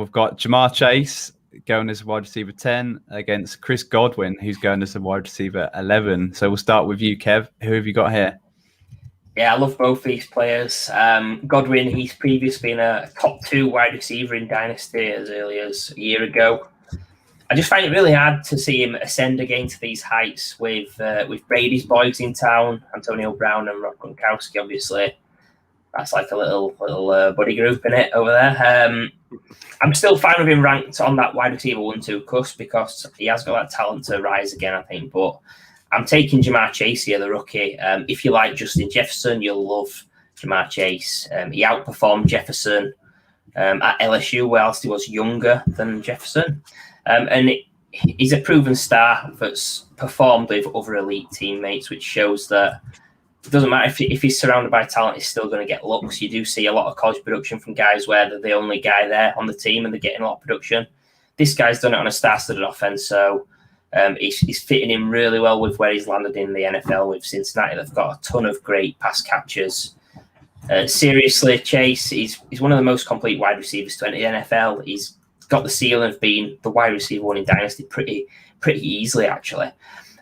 we've got Jamar Chase going as a wide receiver 10 against Chris Godwin, who's going as a wide receiver 11. So we'll start with you, Kev. Who have you got here? Yeah, I love both these players. Godwin, he's previously been a top 2 wide receiver in Dynasty as early as a year ago. I just find it really hard to see him ascend again to these heights with Brady's boys in town, Antonio Brown and Rob Gronkowski, obviously. That's like a little buddy group in it over there. I'm still fine with him ranked on that wide receiver 1-2 cusp because he has got that talent to rise again, I think. But I'm taking Jamar Chase here, the rookie. If you like Justin Jefferson, you'll love Jamar Chase. He outperformed Jefferson at LSU, whilst he was younger than Jefferson. And he's a proven star that's performed with other elite teammates, which shows that it doesn't matter if he's surrounded by talent, he's still going to get looks. You do see a lot of college production from guys where they're the only guy there on the team and they're getting a lot of production. This guy's done it on a star-studded offense, so he's fitting in really well with where he's landed in the NFL with Cincinnati. They've got a ton of great pass catchers. Seriously, Chase, he's one of the most complete wide receivers to enter the NFL. He's got the ceiling of being the wide receiver 1 in Dynasty pretty easily, actually.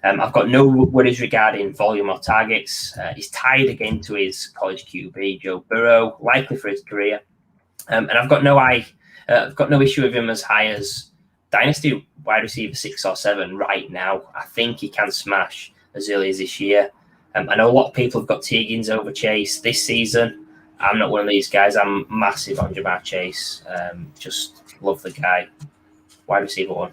I've got no worries regarding volume or targets. He's tied again to his college QB, Joe Burrow, likely for his career. And I've got no issue with him as high as Dynasty wide receiver 6 or 7 right now. I think he can smash as early as this year. I know a lot of people have got T. Higgins over Chase this season. I'm not one of these guys. I'm massive on Jamar Chase. Just love the guy. Wide receiver 1.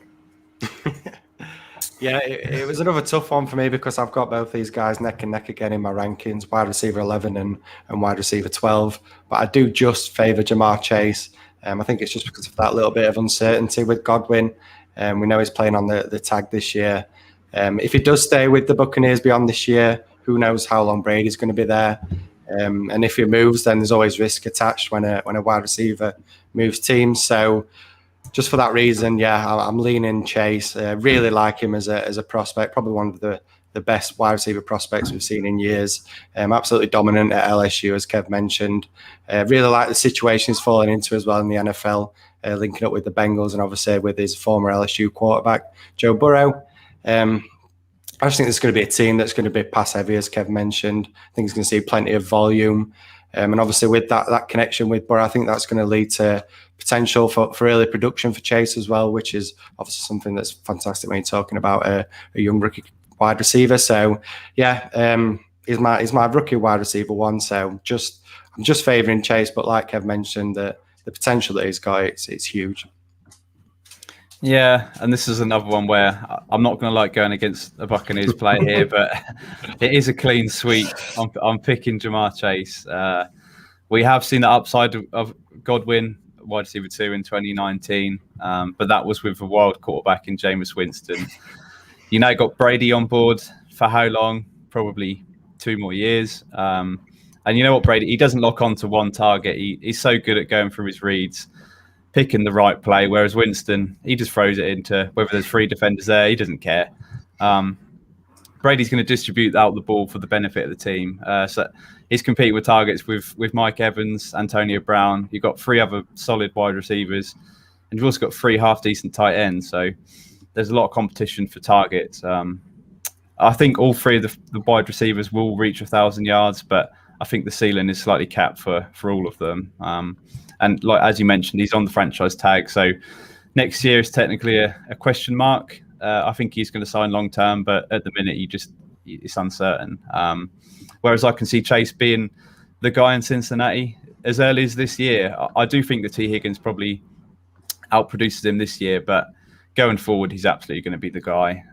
Yeah, it was another tough one for me because I've got both these guys neck and neck again in my rankings, wide receiver 11 and wide receiver 12. But I do just favour Jamar Chase. I think it's just because of that little bit of uncertainty with Godwin. We know he's playing on the tag this year. If he does stay with the Buccaneers beyond this year, who knows how long Brady's going to be there. And if he moves, then there's always risk attached when a wide receiver moves teams. So just for that reason, yeah, I'm leaning Chase. Really like him as a prospect, probably one of the best wide receiver prospects we've seen in years. Absolutely dominant at LSU, as Kev mentioned. Really like the situation he's falling into as well in the NFL. linking up with the Bengals and obviously with his former LSU quarterback, Joe Burrow. I just think there's going to be a team that's going to be pass heavy, as Kev mentioned. I think it's going to see plenty of volume. And obviously with that connection with Burrow, I think that's going to lead to potential for early production for Chase as well, which is obviously something that's fantastic when you're talking about a young rookie wide receiver. So yeah, he's my rookie wide receiver one. So I'm just favouring Chase, but like Kev mentioned, the potential that he's got, it's huge. Yeah, and this is another one where I'm not going to like going against a Buccaneers player here, but it is a clean sweep. I'm picking Jamar Chase. We have seen the upside of Godwin, wide receiver 2 in 2019, but that was with a wild quarterback in Jameis Winston. You now got Brady on board for how long? Probably 2 more years. And you know what, Brady? He doesn't lock on to one target. He's so good at going through his reads, picking the right play, whereas Winston, he just throws it into whether there's 3 defenders there, he doesn't care. Brady's going to distribute out the ball for the benefit of the team. So he's competing with targets with Mike Evans, Antonio Brown. You've got 3 other solid wide receivers, and you've also got 3 half-decent tight ends. So there's a lot of competition for targets. I think all 3 of the wide receivers will reach 1,000 yards, but I think the ceiling is slightly capped for all of them. And like as you mentioned, he's on the franchise tag. So next year is technically a question mark. I think he's going to sign long term, but at the minute, it's uncertain. Whereas I can see Chase being the guy in Cincinnati as early as this year. I do think that T. Higgins probably outproduces him this year, but going forward, he's absolutely going to be the guy.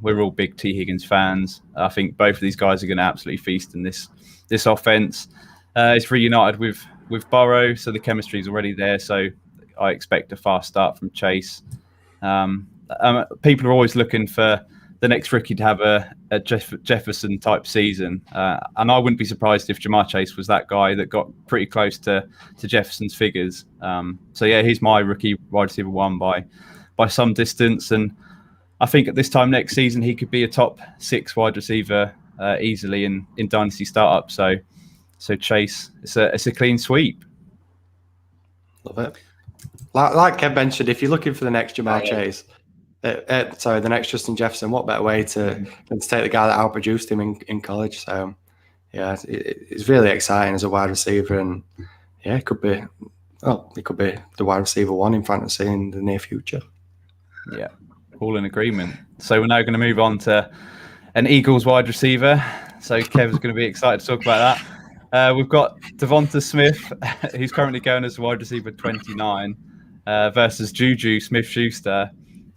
We're all big T. Higgins fans. I think both of these guys are going to absolutely feast in this offense. It's reunited with Burrow, so the chemistry is already there. So I expect a fast start from Chase. People are always looking for the next rookie to have a Jefferson type season, and I wouldn't be surprised if Jamar Chase was that guy that got pretty close to Jefferson's figures. So yeah, he's my rookie wide receiver 1 by some distance, and I think at this time next season he could be a top 6 wide receiver easily in Dynasty Startups. So Chase, it's a clean sweep. Love it. Like Kev mentioned, if you're looking for the next Jamar Chase, the next Justin Jefferson, what better way than to take the guy that outproduced him in college? So yeah, it's really exciting as a wide receiver, and yeah, it could be the wide receiver 1 in fantasy in the near future. Yeah, all in agreement. So we're now going to move on to an Eagles wide receiver. So Kev's going to be excited to talk about that. We've got Devonta Smith, who's currently going as wide receiver 29, versus Juju Smith-Schuster,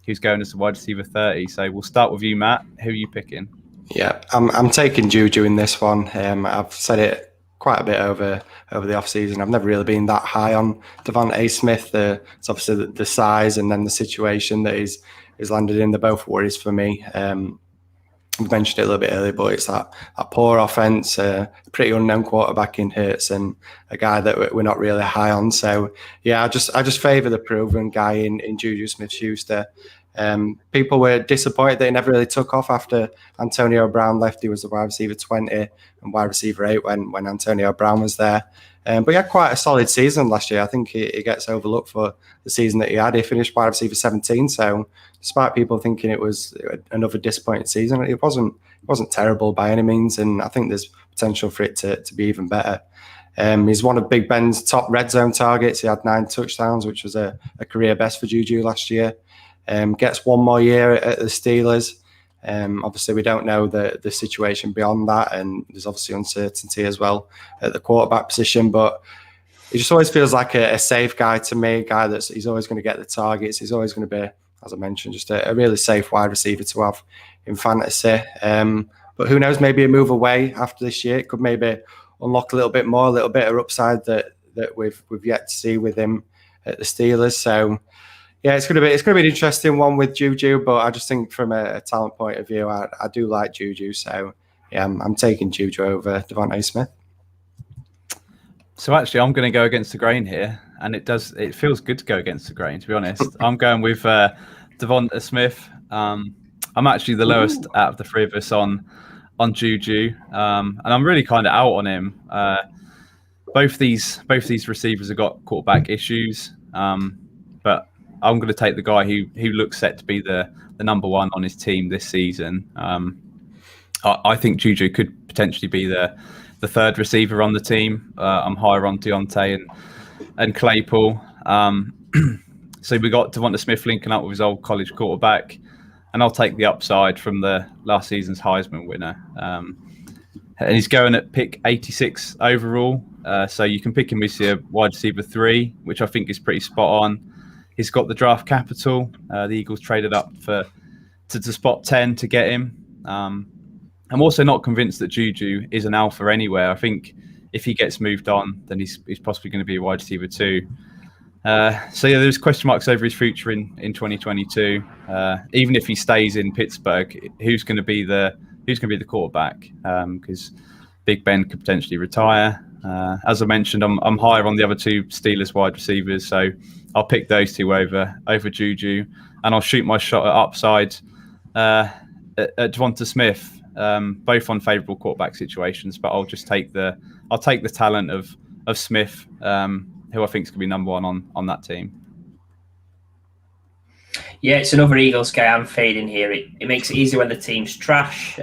who's going as wide receiver 30. So we'll start with you, Matt. Who are you picking? Yeah, I'm taking Juju in this one. I've said it quite a bit over the offseason. I've never really been that high on Devonta Smith. It's obviously the size and then the situation that he's landed in. They're both worries for me. We mentioned it a little bit earlier, but it's that poor offense, a pretty unknown quarterback in Hurts, and a guy that we're not really high on. So yeah, I just favour the proven guy in Juju Smith-Schuster. People were disappointed that he never really took off after Antonio Brown left. He was the wide receiver 20 and wide receiver 8 when Antonio Brown was there. But he had quite a solid season last year. I think he gets overlooked for the season that he had. He finished wide receiver 17. So despite people thinking it was another disappointing season, it wasn't terrible by any means. And I think there's potential for it to be even better. He's one of Big Ben's top red zone targets. He had 9 touchdowns, which was a career best for Juju last year. Gets 1 more year at the Steelers. Obviously, we don't know the situation beyond that, and there's obviously uncertainty as well at the quarterback position. But he just always feels like a safe guy to me, a guy he's always going to get the targets. He's always going to be, as I mentioned, just a really safe wide receiver to have in fantasy. But who knows, maybe a move away after this year. It could maybe unlock a little bit more, a little bit of upside that we've yet to see with him at the Steelers. So yeah, it's going to be an interesting one with Juju, but I just think from a talent point of view, I do like Juju. So yeah, I'm taking Juju over Devonta Smith. So actually, I'm going to go against the grain here, and it feels good to go against the grain, to be honest. I'm going with Devonta Smith. I'm actually the lowest out of the 3 of us on Juju, and I'm really kind of out on him. Both these receivers have got quarterback issues. but I'm going to take the guy who looks set to be the number one on his team this season. I think Juju could potentially be the third receiver on the team. I'm higher on Deontay and Claypool. So we got Devonta Smith linking up with his old college quarterback, and I'll take the upside from the last season's Heisman winner. And he's going at pick 86 overall. So you can pick him as your wide receiver 3, which I think is pretty spot on. He's got the draft capital. The Eagles traded up to spot 10 to get him. I'm also not convinced that Juju is an alpha anywhere. I think if he gets moved on, then he's possibly going to be a wide receiver 2. So yeah, there's question marks over his future in 2022. Even if he stays in Pittsburgh, who's going to be the quarterback? Because Big Ben could potentially retire. As I mentioned, I'm higher on the other 2 Steelers wide receivers, so I'll pick those 2 over Juju, and I'll shoot my shot at upside at Devonta Smith. Both on favourable quarterback situations, but I'll take the talent of Smith, who I think is going to be number one on that team. Yeah, it's another Eagles guy I'm fading here. It makes it easy when the team's trash.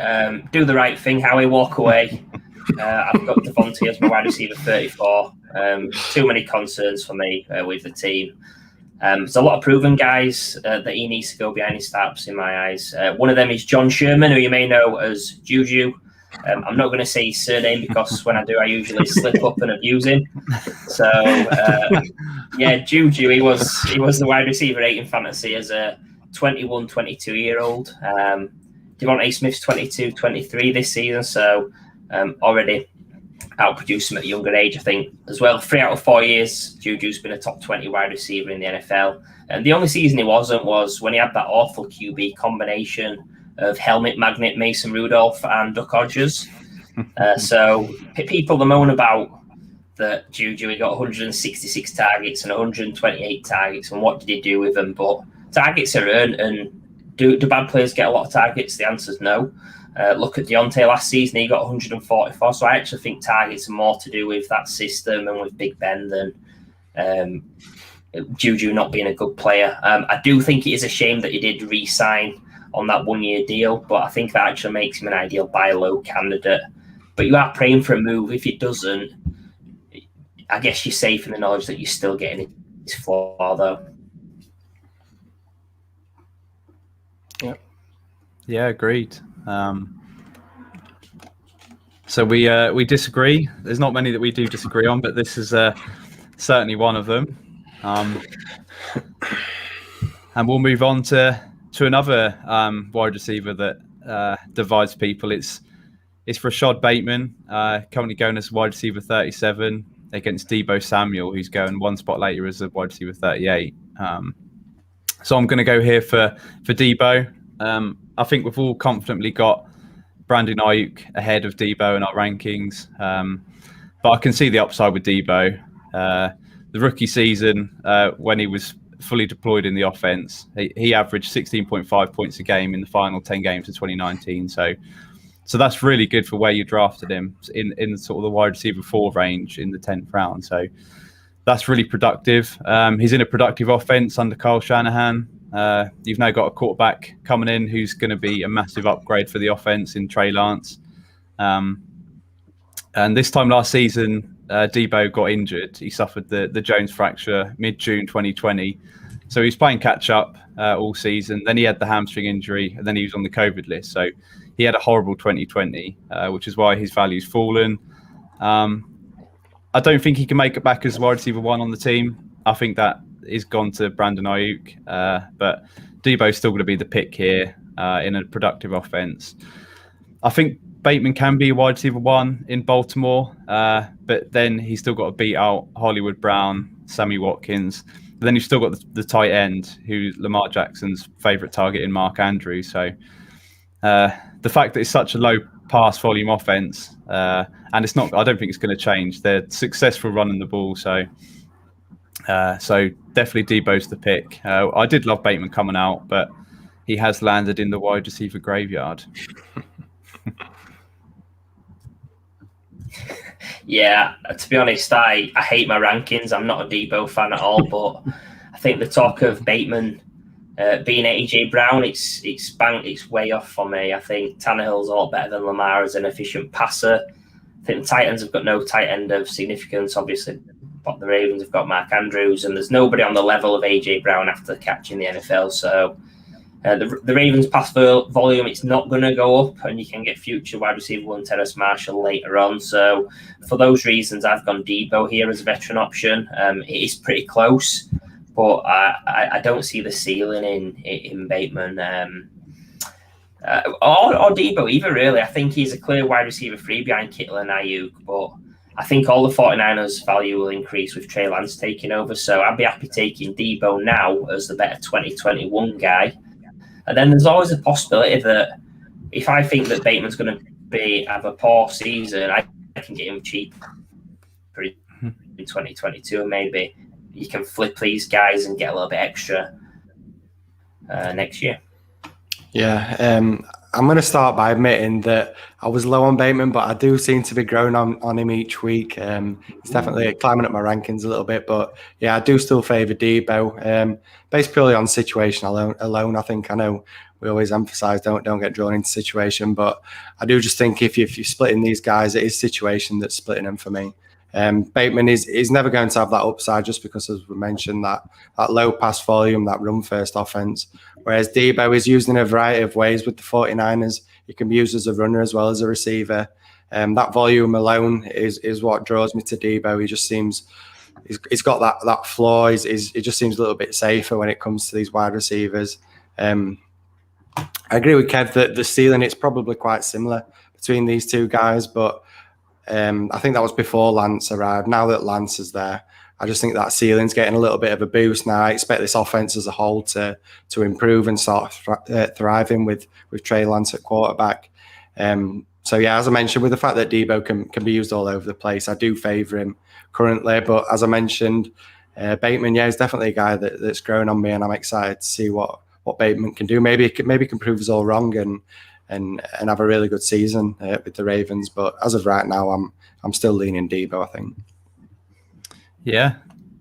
Do the right thing, Howie, walk away. I've got Devontae as my wide receiver 34. Too many concerns for me with the team. There's a lot of proven guys that he needs to go behind his startups in my eyes. One of them is John Sherman, who you may know as Juju. I'm not going to say his surname because when I do, I usually slip up and abuse him. So, Juju, he was the wide receiver 8 in fantasy as a 21, 22-year-old. Devontae Smith's 22, 23 this season, so already outproduced him at a younger age, I think, as well. 3 out of 4 years, Juju's been a top 20 wide receiver in the NFL. And the only season he wasn't was when he had that awful QB combination of helmet magnet Mason Rudolph and Duck Hodges. So people moan about that Juju, he got 166 targets and 128 targets, and what did he do with them? But targets are earned, and do bad players get a lot of targets? The answer is no. Look at Deontay last season, he got 144. So I actually think targets are more to do with that system and with Big Ben than Juju not being a good player. I do think it is a shame that he did re-sign on that 1-year deal, but I think that actually makes him an ideal buy low candidate. But you are praying for a move. If it doesn't, I guess you're safe in the knowledge that you're still getting his floor, though. Yeah, agreed. So we disagree. There's not many that we do disagree on, but this is certainly one of them. And we'll move on to another wide receiver that divides people. It's Rashad Bateman, currently going as wide receiver 37 against Deebo Samuel, who's going one spot later as a wide receiver 38. So I'm going to go here for Deebo. I think we've all confidently got Brandon Ayuk ahead of Deebo in our rankings, but I can see the upside with Deebo. The rookie season, when he was fully deployed in the offense, he averaged 16.5 points a game in the final 10 games of 2019. So that's really good for where you drafted him in sort of the wide receiver 4 range in the 10th round. So that's really productive. He's in a productive offense under Kyle Shanahan. You've now got a quarterback coming in who's going to be a massive upgrade for the offense in Trey Lance. And this time last season, Deebo got injured. He suffered the Jones fracture mid-June 2020. So he was playing catch-up all season. Then he had the hamstring injury, and then he was on the COVID list. So he had a horrible 2020, which is why his value's fallen. I don't think he can make it back as wide receiver 1 on the team. I think that is gone to Brandon Ayuk. But Deebo's still going to be the pick here in a productive offense. I think Bateman can be a wide receiver 1 in Baltimore, but then he's still got to beat out Hollywood Brown, Sammy Watkins. But then you've still got the tight end, who's Lamar Jackson's favourite target in Mark Andrews. So the fact that it's such a low pass volume offense, and it's not, I don't think it's going to change. They're successful running the ball, so definitely Deebo's the pick. I did love Bateman coming out, but he has landed in the wide receiver graveyard. Yeah, to be honest, I hate my rankings. I'm not a Deebo fan at all, but I think the talk of Bateman being AJ Brown, it's banked its way off for me. I think Tannehill's a lot better than Lamar as an efficient passer. I think the Titans have got no tight end of significance, obviously, but the Ravens have got Mark Andrews, and there's nobody on the level of AJ Brown after catching the NFL. So the Ravens pass volume, it's not going to go up, and you can get future wide receiver one Terrace Marshall later on. So for those reasons, I've gone Debo here as a veteran option. It is pretty close, but I don't see the ceiling in Bateman. Or Debo either, really. I think he's a clear wide receiver 3 behind Kittle and Ayuk, but I think all the 49ers value will increase with Trey Lance taking over. So I'd be happy taking Debo now as the better 2021 guy. And then there's always a possibility that if I think that Bateman's going to have a poor season, I can get him cheap in 2022, and maybe you can flip these guys and get a little bit extra next year. Yeah, I'm going to start by admitting that I was low on Bateman, but I do seem to be growing on him each week. He's definitely climbing up my rankings a little bit, but yeah, I do still favour Debo. Based purely on situation alone, I think. I know we always emphasise don't get drawn into situation, but I do just think if you're splitting these guys, it is situation that's splitting them for me. Bateman is never going to have that upside just because, as we mentioned, that low pass volume, that run first offense. Whereas Debo is used in a variety of ways with the 49ers. He can be used as a runner as well as a receiver. That volume alone is what draws me to Debo. He just seems he's got that floor. He just seems a little bit safer when it comes to these wide receivers. I agree with Kev that the ceiling it's probably quite similar between these two guys, but I think that was before Lance arrived. Now that Lance is there, I just think that ceiling's getting a little bit of a boost now. I expect this offense as a whole to improve and start thriving with Trey Lance at quarterback. So yeah, as I mentioned, with the fact that Debo can be used all over the place, I do favour him currently. But as I mentioned, Bateman, yeah, is definitely a guy that's growing on me, and I'm excited to see what Bateman can do. Maybe can prove us all wrong and have a really good season with the Ravens. But as of right now, I'm still leaning Debo, I think. Yeah,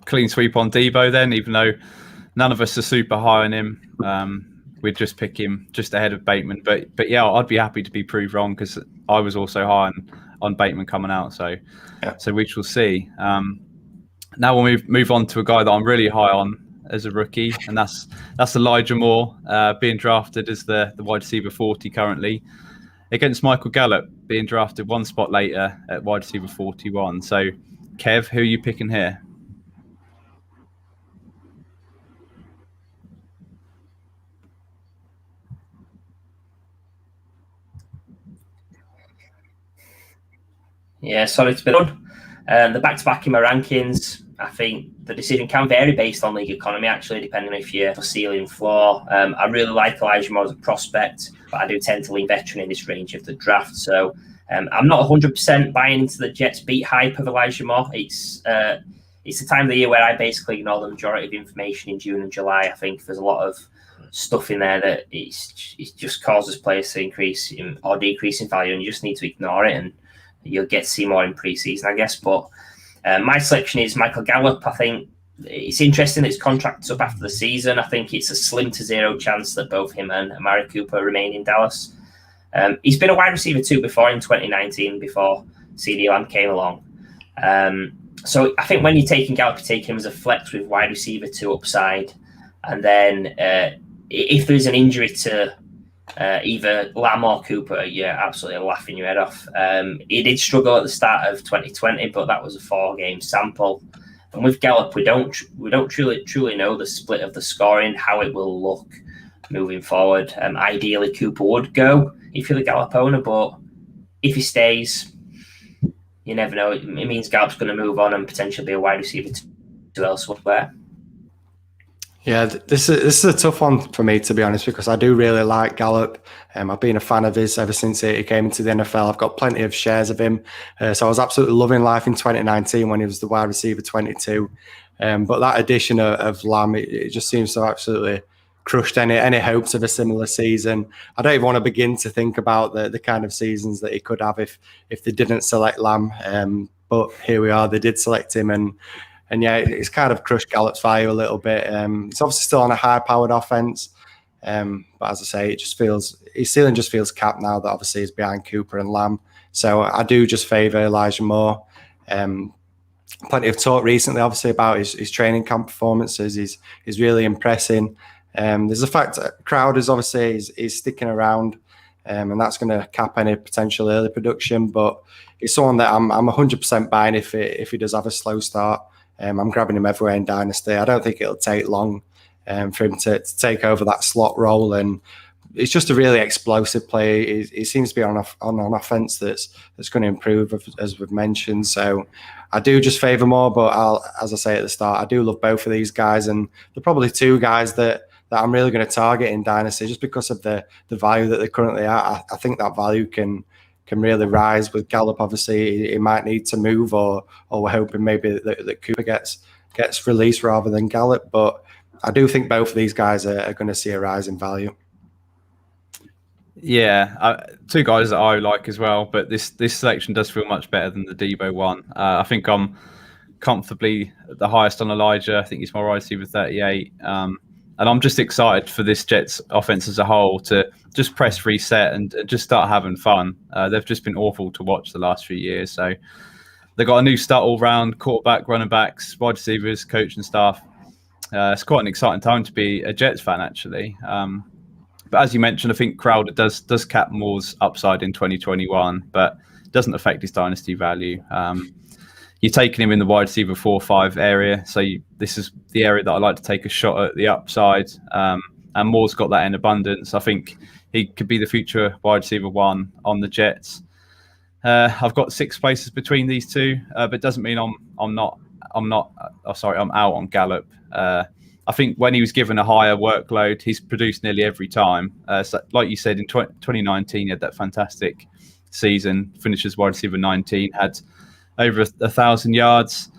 clean sweep on Debo then, even though none of us are super high on him. We'd just pick him just ahead of Bateman. But yeah, I'd be happy to be proved wrong because I was also high on Bateman coming out. So we shall see. Now we'll move on to a guy that I'm really high on as a rookie, and that's Elijah Moore, being drafted as the wide receiver 40 currently, against Michael Gallup, being drafted one spot later at wide receiver 41. So, Kev, who are you picking here? Yeah, sorry to be on. The back-to-back in my rankings, I think the decision can vary based on league economy, actually, depending if you're for ceiling floor. I really like Elijah Moore as a prospect, but I do tend to lean veteran in this range of the draft. So I'm not 100% buying into the Jets beat hype of Elijah Moore. It's the time of the year where I basically ignore the majority of information in June and July. I think there's a lot of stuff in there that it just causes players to increase or decrease in value, and you just need to ignore it, and you'll get to see more in preseason, I guess. But my selection is Michael Gallup. I think it's interesting that his contract's up after the season. I think it's a slim to zero chance that both him and Amari Cooper remain in Dallas. He's been a wide receiver too before in 2019, before CeeDee Lamb came along. So I think when you're taking Gallup, you take him as a flex with wide receiver 2 upside. And then if there's an injury to either Lamb or Cooper, you're absolutely laughing your head off. He did struggle at the start of 2020, but that was a 4-game sample. And with Gallup, we don't truly know the split of the scoring, how it will look moving forward. Ideally, Cooper would go if you're the Gallup owner, but if he stays, you never know. It means Gallup's going to move on and potentially be a wide receiver to elsewhere. Yeah, this is a tough one for me, to be honest, because I do really like Gallup. I've been a fan of his ever since he came into the NFL. I've got plenty of shares of him. So I was absolutely loving life in 2019 when he was the wide receiver 22. But that addition of Lamb, it just seems to absolutely crushed any hopes of a similar season. I don't even want to begin to think about the kind of seasons that he could have if they didn't select Lamb. But here we are, they did select him, and And yeah, it's kind of crushed Gallup's value a little bit. It's obviously still on a high-powered offense, but as I say, his ceiling just feels capped now that obviously he's behind Cooper and Lamb. So I do just favour Elijah Moore. Plenty of talk recently, obviously, about his training camp performances. He's really impressing. There's the fact that Crowder's obviously is sticking around, and that's going to cap any potential early production. But it's someone that I'm 100% buying if he does have a slow start. I'm grabbing him everywhere in Dynasty. I don't think it'll take long for him to take over that slot role, and it's just a really explosive play. He seems to be on an offense that's going to improve, as we've mentioned. So I do just favour more, but as I say at the start, I do love both of these guys, and they're probably two guys that I'm really going to target in Dynasty just because of the value that they're currently at. I think that value can really rise with Gallup. Obviously, he might need to move, or we're hoping maybe that Cooper gets released rather than Gallup. But I do think both of these guys are going to see a rise in value. Yeah, two guys that I like as well, but this selection does feel much better than the Debo one. I think I'm comfortably the highest on Elijah. I think he's my wide receiver 38. And I'm just excited for this Jets offense as a whole to just press reset and just start having fun. They've just been awful to watch the last few years. So they've got a new start all round, quarterback, running backs, wide receivers, coach and staff. It's quite an exciting time to be a Jets fan, actually. But as you mentioned, I think Crowder does cap Moore's upside in 2021, but doesn't affect his dynasty value. You're taking him in the wide receiver 4-5 area. So this is the area that I like to take a shot at the upside. And Moore's got that in abundance. I think he could be the future wide receiver 1 on the Jets. I've got 6 places between these two, but it doesn't mean I'm out on Gallup. I think when he was given a higher workload, he's produced nearly every time. So like you said, in 2019, he had that fantastic season, finishes wide receiver 19, had over 1,000 yards,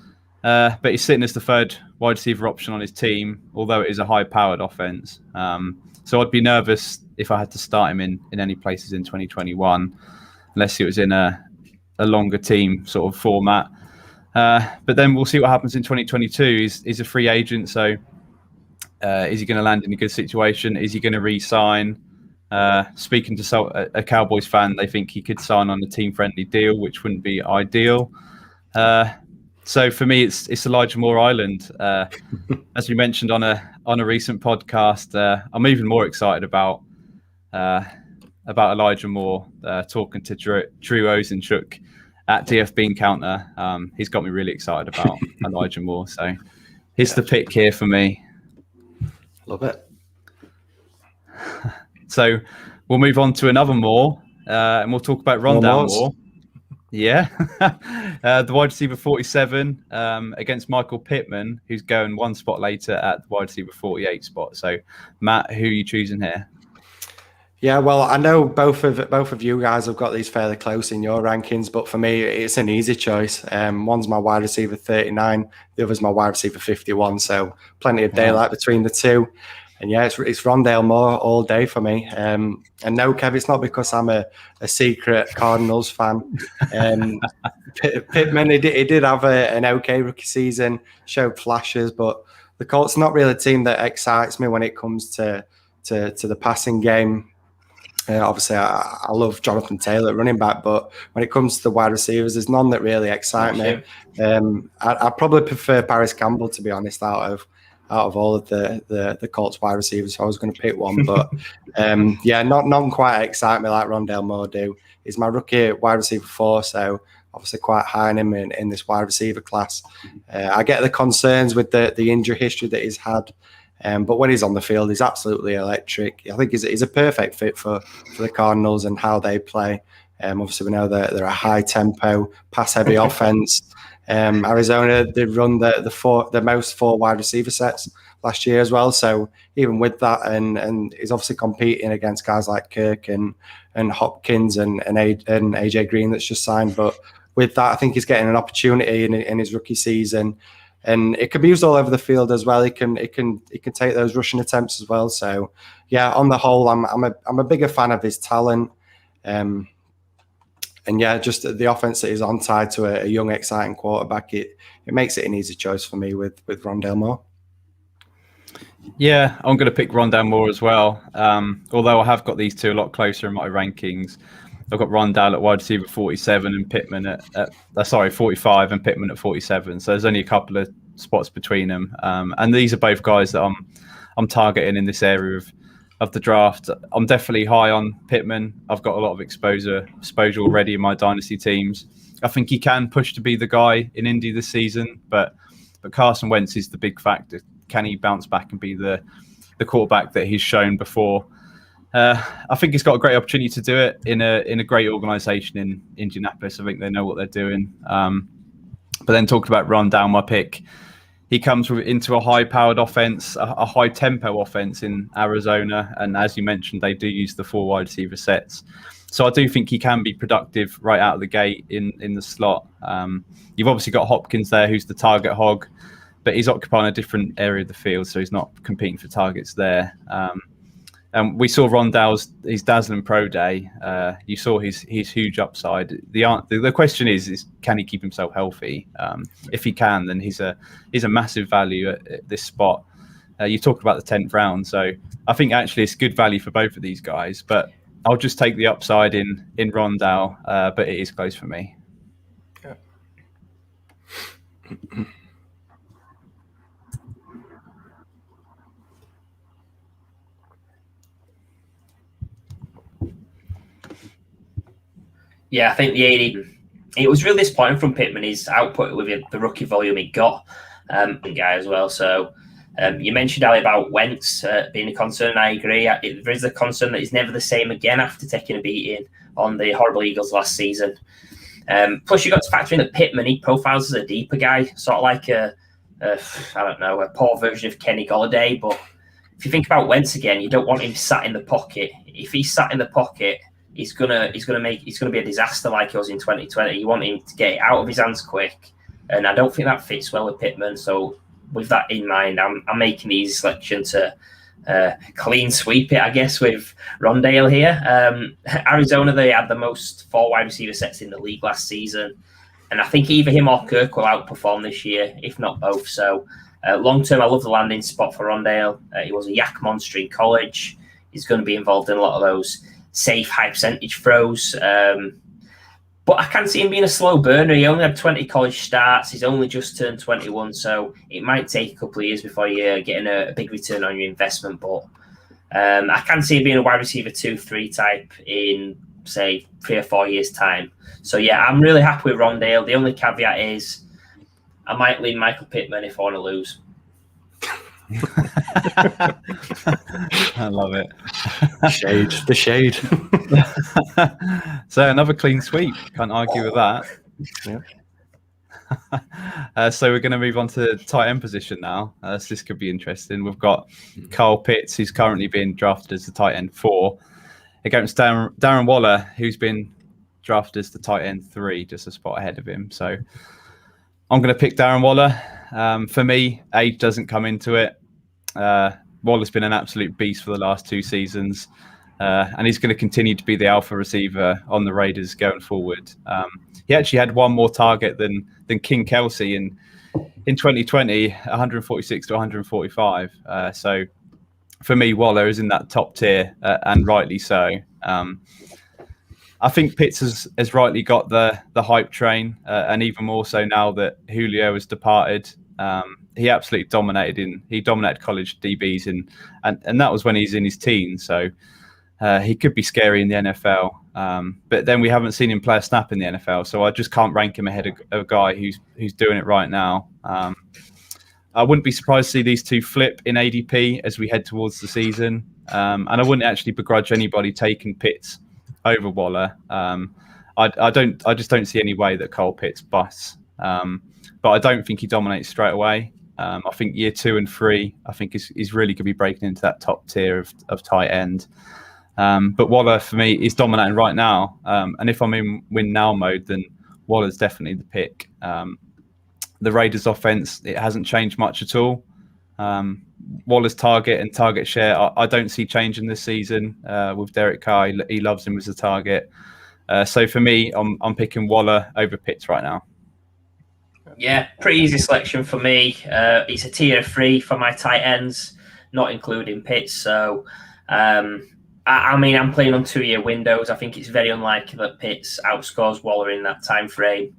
but he's sitting as the third wide receiver option on his team, although it is a high-powered offense. So I'd be nervous if I had to start him in any places in 2021, unless it was in a longer team sort of format. But then we'll see what happens in 2022. He's a free agent, so is he going to land in a good situation? Is he going to re-sign? Speaking to a Cowboys fan, they think he could sign on a team-friendly deal, which wouldn't be ideal. So for me, it's Elijah Moore Island. As we mentioned on a recent podcast, I'm even more excited about Elijah Moore talking to Drew Ozenchuk at DF Bean Counter. He's got me really excited about Elijah Moore. So he's the pick here for me. Love it. So we'll move on to another Moore, and we'll talk about Rondale Moore. Yeah. The wide receiver 47 against Michael Pittman, who's going one spot later at the wide receiver 48 spot. So, Matt, who are you choosing here? Yeah, well, I know both of you guys have got these fairly close in your rankings, but for me, it's an easy choice. One's my wide receiver 39, the other's my wide receiver 51, so plenty of daylight between the two. And yeah, it's Rondale Moore all day for me. And no, Kev, it's not because I'm a secret Cardinals fan. Pittman, he did have an okay rookie season, showed flashes, but the Colts are not really a team that excites me when it comes to the passing game. Obviously, I love Jonathan Taylor, running back, but when it comes to the wide receivers, there's none that really excite me. I probably prefer Paris Campbell, to be honest, out of all of the Colts wide receivers. So I was going to pick one, but none quite excite me like Rondale Moore do. He's my rookie wide receiver 4, so obviously quite high on him in this wide receiver class. I get the concerns with the injury history that he's had. But when he's on the field, he's absolutely electric. I think he's a perfect fit for the Cardinals and how they play. Obviously, we know that they're a high-tempo, pass-heavy offense. Arizona did run the most 4 wide receiver sets last year as well. So even with that, and he's obviously competing against guys like Kirk and Hopkins and AJ Green that's just signed. But with that, I think he's getting an opportunity in his rookie season. And it can be used all over the field as well. It can take those rushing attempts as well. So, yeah, on the whole, I'm a bigger fan of his talent. And yeah, just the offense that is on tied to a young, exciting quarterback, it makes it an easy choice for me with Rondale Moore. Yeah, I'm going to pick Rondale Moore as well. Although I have got these two a lot closer in my rankings. I've got Rondale at wide receiver 47 and Pittman at 45 and Pittman at 47. So there's only a couple of spots between them. And these are both guys that I'm targeting in this area of the draft. I'm definitely high on Pittman. I've got a lot of exposure already in my dynasty teams. I think he can push to be the guy in Indy this season, but Carson Wentz is the big factor. Can he bounce back and be the quarterback that he's shown before? I think he's got a great opportunity to do it in a great organization in Indianapolis. I think they know what they're doing. But then talking about Rondale, my pick, he comes into a high-powered offense, a high-tempo offense in Arizona, and as you mentioned, they do use the 4 wide receiver sets. So I do think he can be productive right out of the gate in the slot. You've obviously got Hopkins there, who's the target hog, but he's occupying a different area of the field, so he's not competing for targets there. And we saw Rondale's his dazzling pro day. You saw his huge upside. The question is can he keep himself healthy? If he can, then he's a massive value at this spot. You talked about the 10th round, so I think actually it's good value for both of these guys. But I'll just take the upside in Rondale, but it is close for me. Yeah. Yeah, I think it was really disappointing from Pittman, his output with the rookie volume he got, guy as well. So you mentioned, Ali, about Wentz being a concern. I agree. There is a concern that he's never the same again after taking a beating on the horrible Eagles last season. Plus, you got to factor in that Pittman, he profiles as a deeper guy, sort of like a poor version of Kenny Golladay. But if you think about Wentz again, you don't want him sat in the pocket. If he's sat in the pocket, he's gonna be a disaster like he was in 2020. You want him to get it out of his hands quick, and I don't think that fits well with Pittman. So with that in mind, I'm making the easy selection to clean sweep it, I guess, with Rondale here. Arizona, they had the most 4 wide receiver sets in the league last season, and I think either him or Kirk will outperform this year, if not both. So long term, I love the landing spot for Rondale. He was a yak monster in college. He's going to be involved in a lot of those safe, high percentage throws. But I can see him being a slow burner. He only had 20 college starts. He's only just turned 21, so it might take a couple of years before you're getting a big return on your investment. But I can see him being a wide receiver 2-3 type in, say, 3 or 4 years' time. So, yeah, I'm really happy with Rondale. The only caveat is I might lean Michael Pittman if I want to lose. I love it. The shade. So another clean sweep. Can't argue with that. Yeah. So we're going to move on to tight end position now. So this could be interesting. We've got Kyle Pitts, who's currently being drafted as the tight end 4, against Darren Waller, who's been drafted as the tight end 3, just a spot ahead of him. So I'm going to pick Darren Waller. For me, age doesn't come into it. Waller's been an absolute beast for the last 2 seasons, and he's going to continue to be the alpha receiver on the Raiders going forward. He actually had one more target than King Kelsey in 2020, 146 to 145. So for me, Waller is in that top tier, and rightly so. I think Pitts has rightly got the hype train, and even more so now that Julio has departed. He absolutely dominated college DBs and that was when he's in his teens. So he could be scary in the NFL. But then we haven't seen him play a snap in the NFL. So I just can't rank him ahead of a guy who's doing it right now. I wouldn't be surprised to see these two flip in ADP as we head towards the season. And I wouldn't actually begrudge anybody taking Pitts over Waller. I just don't see any way that Kyle Pitts busts. But I don't think he dominates straight away. I think year 2 and 3, I think is really going to be breaking into that top tier of tight end. But Waller, for me, is dominating right now. And if I'm in win now mode, then Waller's definitely the pick. The Raiders' offense, it hasn't changed much at all. Waller's target and target share, I don't see changing this season with Derek Carr. He loves him as a target. So for me, I'm picking Waller over Pitts right now. Yeah, pretty easy selection for me. It's a tier 3 for my tight ends, not including Pitts. So, I mean, I'm playing on 2-year windows. I think it's very unlikely that Pitts outscores Waller in that time frame.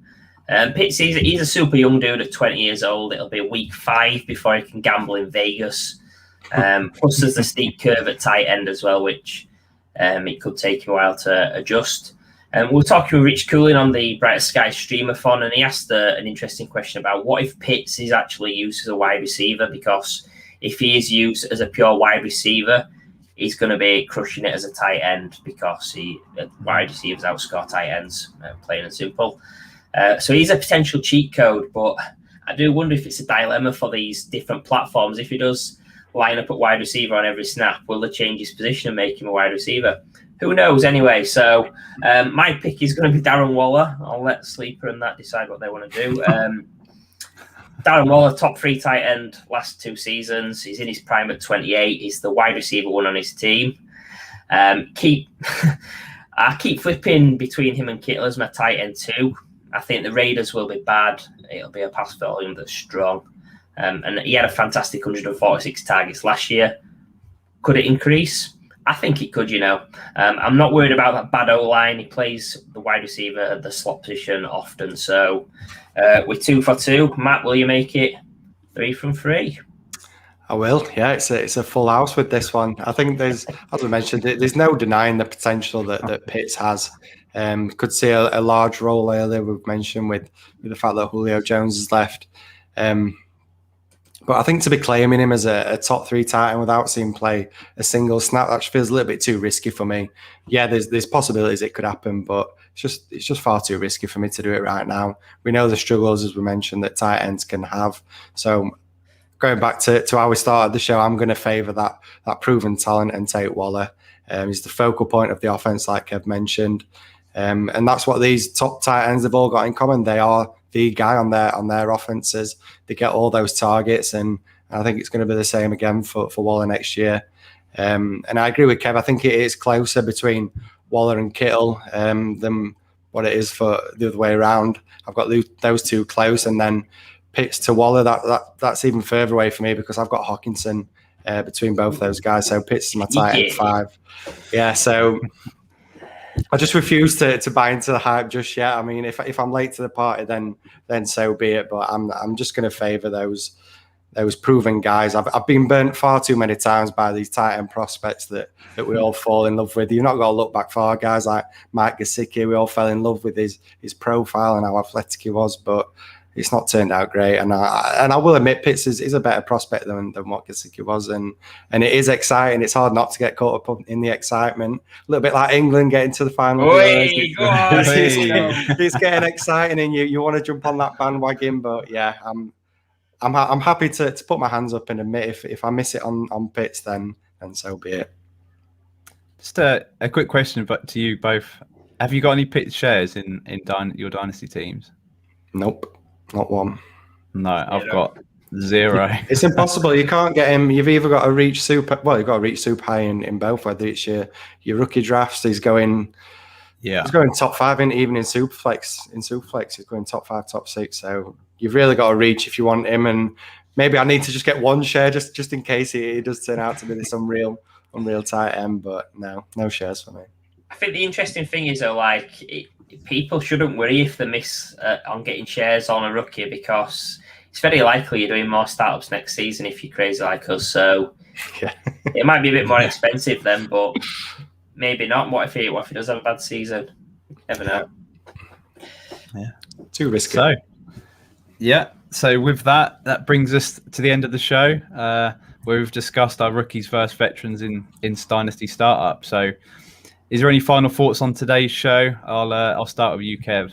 Pitts, he's a super young dude at 20 years old. It'll be week 5 before he can gamble in Vegas. Plus, there's the steep curve at tight end as well, which it could take a while to adjust. We were talking with Rich Cooling on the Brighter Sky Streamathon, and he asked an interesting question about what if Pitts is actually used as a wide receiver, because if he is used as a pure wide receiver, he's going to be crushing it as a tight end because wide receivers outscore tight ends, plain and simple. So he's a potential cheat code, but I do wonder if it's a dilemma for these different platforms. If he does line up at wide receiver on every snap, will they change his position and make him a wide receiver? Who knows anyway? So my pick is going to be Darren Waller. I'll let Sleeper and that decide what they want to do. Darren Waller, top 3 tight end last 2 seasons. He's in his prime at 28. He's the wide receiver 1 on his team. I keep flipping between him and Kittle as my tight end 2. I think the Raiders will be bad. It'll be a pass volume that's strong. And he had a fantastic 146 targets last year. Could it increase? I think it could, I'm not worried about that bad O-line. He plays the wide receiver at the slot position often. So we're 2 for 2. Matt, will you make it 3 from 3? I will. Yeah, it's a full house with this one. I think there's, as I mentioned, there's no denying the potential that Pitts has. Could see a large role earlier we've mentioned with the fact that Julio Jones has left. But I think to be claiming him as a top 3 tight end without seeing him play a single snap, that feels a little bit too risky for me. Yeah, there's possibilities it could happen, but it's just far too risky for me to do it right now. We know the struggles, as we mentioned, that tight ends can have. So going back to how we started the show, I'm going to favour that proven talent and take Waller. He's the focal point of the offense, like Kev mentioned. And that's what these top tight ends have all got in common. They are the guy on their offenses. They get all those targets, and I think it's going to be the same again for Waller next year. And I agree with Kev. I think it is closer between Waller and Kittle than what it is for the other way around. I've got those 2 close, and then Pitts to Waller. That's even further away for me because I've got Hawkinson between both those guys. So Pitts is my tight end 5. Yeah, so I just refuse to buy into the hype just yet. I mean, if I'm late to the party, then so be it. But I'm just going to favour those proven guys. I've been burnt far too many times by these tight end prospects that we all fall in love with. You've not got to look back far, guys like Mike Gesicki. We all fell in love with his profile and how athletic he was, but it's not turned out great. And I will admit, Pitts is a better prospect than what Gesicki was, and it is exciting. It's hard not to get caught up in the excitement. A little bit like England getting to the final. It's getting exciting, and you want to jump on that bandwagon. But yeah, I'm happy to put my hands up and admit if I miss it on Pitts, then so be it. Just a quick question, but to you both: have you got any Pitts shares in your dynasty teams? Nope. Not one. No, I've got 0. It's impossible. You can't get him. You've either got to reach super. Well, you've got to reach super high in both. Whether it's your rookie drafts, he's going top 5 even in Superflex. In Superflex, he's going top 5, top 6. So you've really got to reach if you want him. And maybe I need to just get 1 share just in case he does turn out to be this unreal tight end. But no shares for me. I think the interesting thing is though, people shouldn't worry if they miss on getting shares on a rookie, because it's very likely you're doing more startups next season if you're crazy like us. So yeah. It might be a bit more expensive then, but maybe not. What if he does have a bad season? Never know. Yeah, too risky. So with that brings us to the end of the show, where we've discussed our rookies versus veterans in Dynasty Startups. So is there any final thoughts on today's show? I'll start with you, Kev.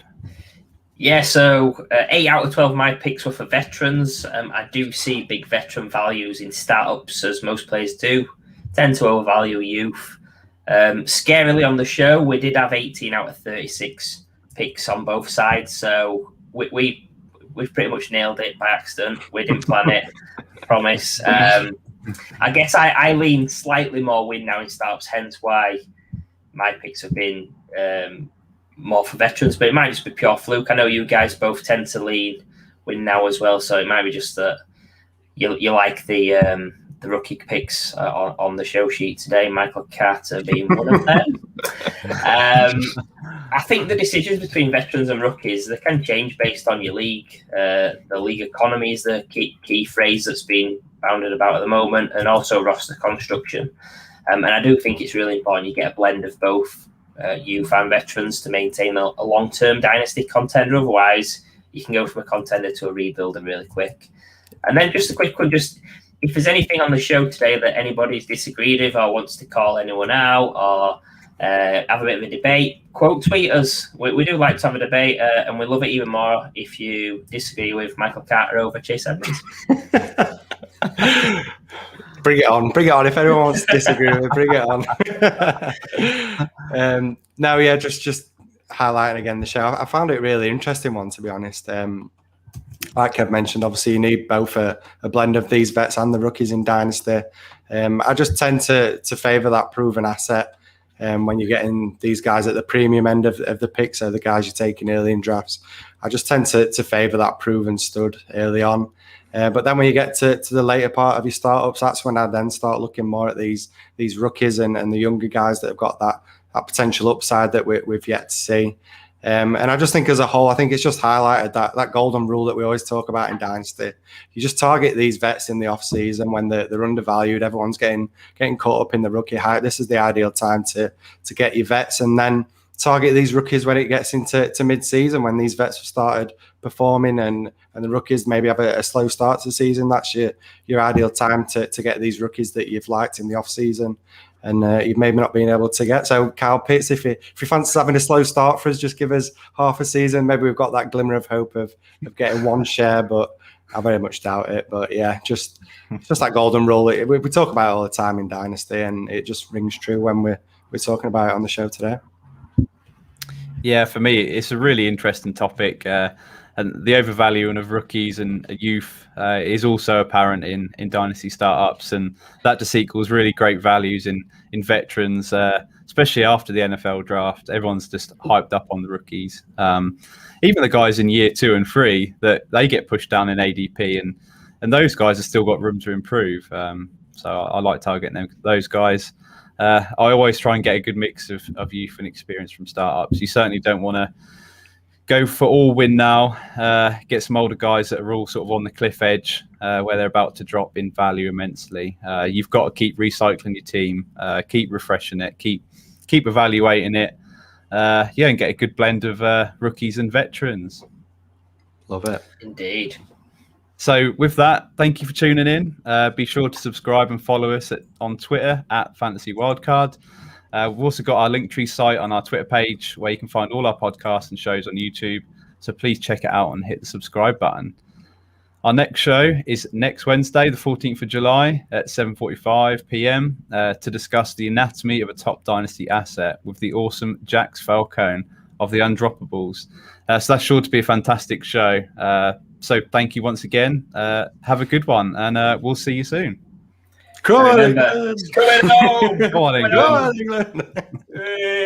Yeah, so 8 out of 12 of my picks were for veterans. I do see big veteran values in startups, as most players do. Tend to overvalue youth. Scarily on the show, we did have 18 out of 36 picks on both sides. So we've pretty much nailed it by accident. We didn't plan it, promise. I guess I lean slightly more win now in startups, hence why my picks have been more for veterans, but it might just be pure fluke. I know you guys both tend to lean win now as well, so it might be just that you like the rookie picks on the show sheet today, Michael Carter being one of them. I think the decisions between veterans and rookies, they can change based on your league. The league economy is the key phrase that's being bounded about at the moment, and also roster construction. And I do think it's really important you get a blend of both youth and veterans to maintain a long-term dynasty contender. Otherwise, you can go from a contender to a rebuilder really quick. And then just a quick one, just if there's anything on the show today that anybody's disagreed with or wants to call anyone out or have a bit of a debate, quote tweet us. We do like to have a debate, and we love it even more if you disagree with Michael Carter over Chase Edmonds. Bring it on. If anyone wants to disagree with it, bring it on. Just highlighting again the show. I found it a really interesting one, to be honest. Like Kev mentioned, obviously you need both a blend of these vets and the rookies in Dynasty. I just tend to favour that proven asset when you're getting these guys at the premium end of the pick, so the guys you're taking early in drafts. I just tend to favour that proven stud early on. But then when you get to the later part of your startups, that's when I then start looking more at these rookies and the younger guys that have got that potential upside that we've yet to see. And I just think as a whole, I think it's just highlighted that golden rule that we always talk about in Dynasty. You just target these vets in the off season when they're undervalued. Everyone's getting caught up in the rookie hype. This is the ideal time to get your vets, and then target these rookies when it gets into mid season, when these vets have started performing and the rookies maybe have a slow start to the season. That's your ideal time to get these rookies that you've liked in the off season and you've maybe not been able to get. So Kyle Pitts, if you fancy having a slow start for us, just give us half a season. Maybe we've got that glimmer of hope of getting one share, but I very much doubt it. But yeah, just that golden rule. We talk about it all the time in Dynasty, and it just rings true when we're talking about it on the show today. Yeah, for me, it's a really interesting topic. And the overvaluing of rookies and youth is also apparent in Dynasty Startups, and that just equals really great values in veterans, especially after the NFL draft. Everyone's just hyped up on the rookies. Even the guys in year 2 and 3, that they get pushed down in ADP, and those guys have still got room to improve. So I like targeting those guys. I always try and get a good mix of youth and experience from startups. You certainly don't want to go for all win now, get some older guys that are all sort of on the cliff edge where they're about to drop in value immensely. You've got to keep recycling your team, keep refreshing it, keep evaluating it, and get a good blend of rookies and veterans. Love it. Indeed. So with that, thank you for tuning in. Be sure to subscribe and follow us on Twitter at Fantasy Wildcard. We've also got our Linktree site on our Twitter page where you can find all our podcasts and shows on YouTube. So please check it out and hit the subscribe button. Our next show is next Wednesday, the 14th of July at 7:45 p.m. To discuss the anatomy of a top dynasty asset with the awesome Jax Falcone of the Undroppables. So that's sure to be a fantastic show. So thank you once again. Have a good one, and we'll see you soon. Come on, England. Come on, England. England.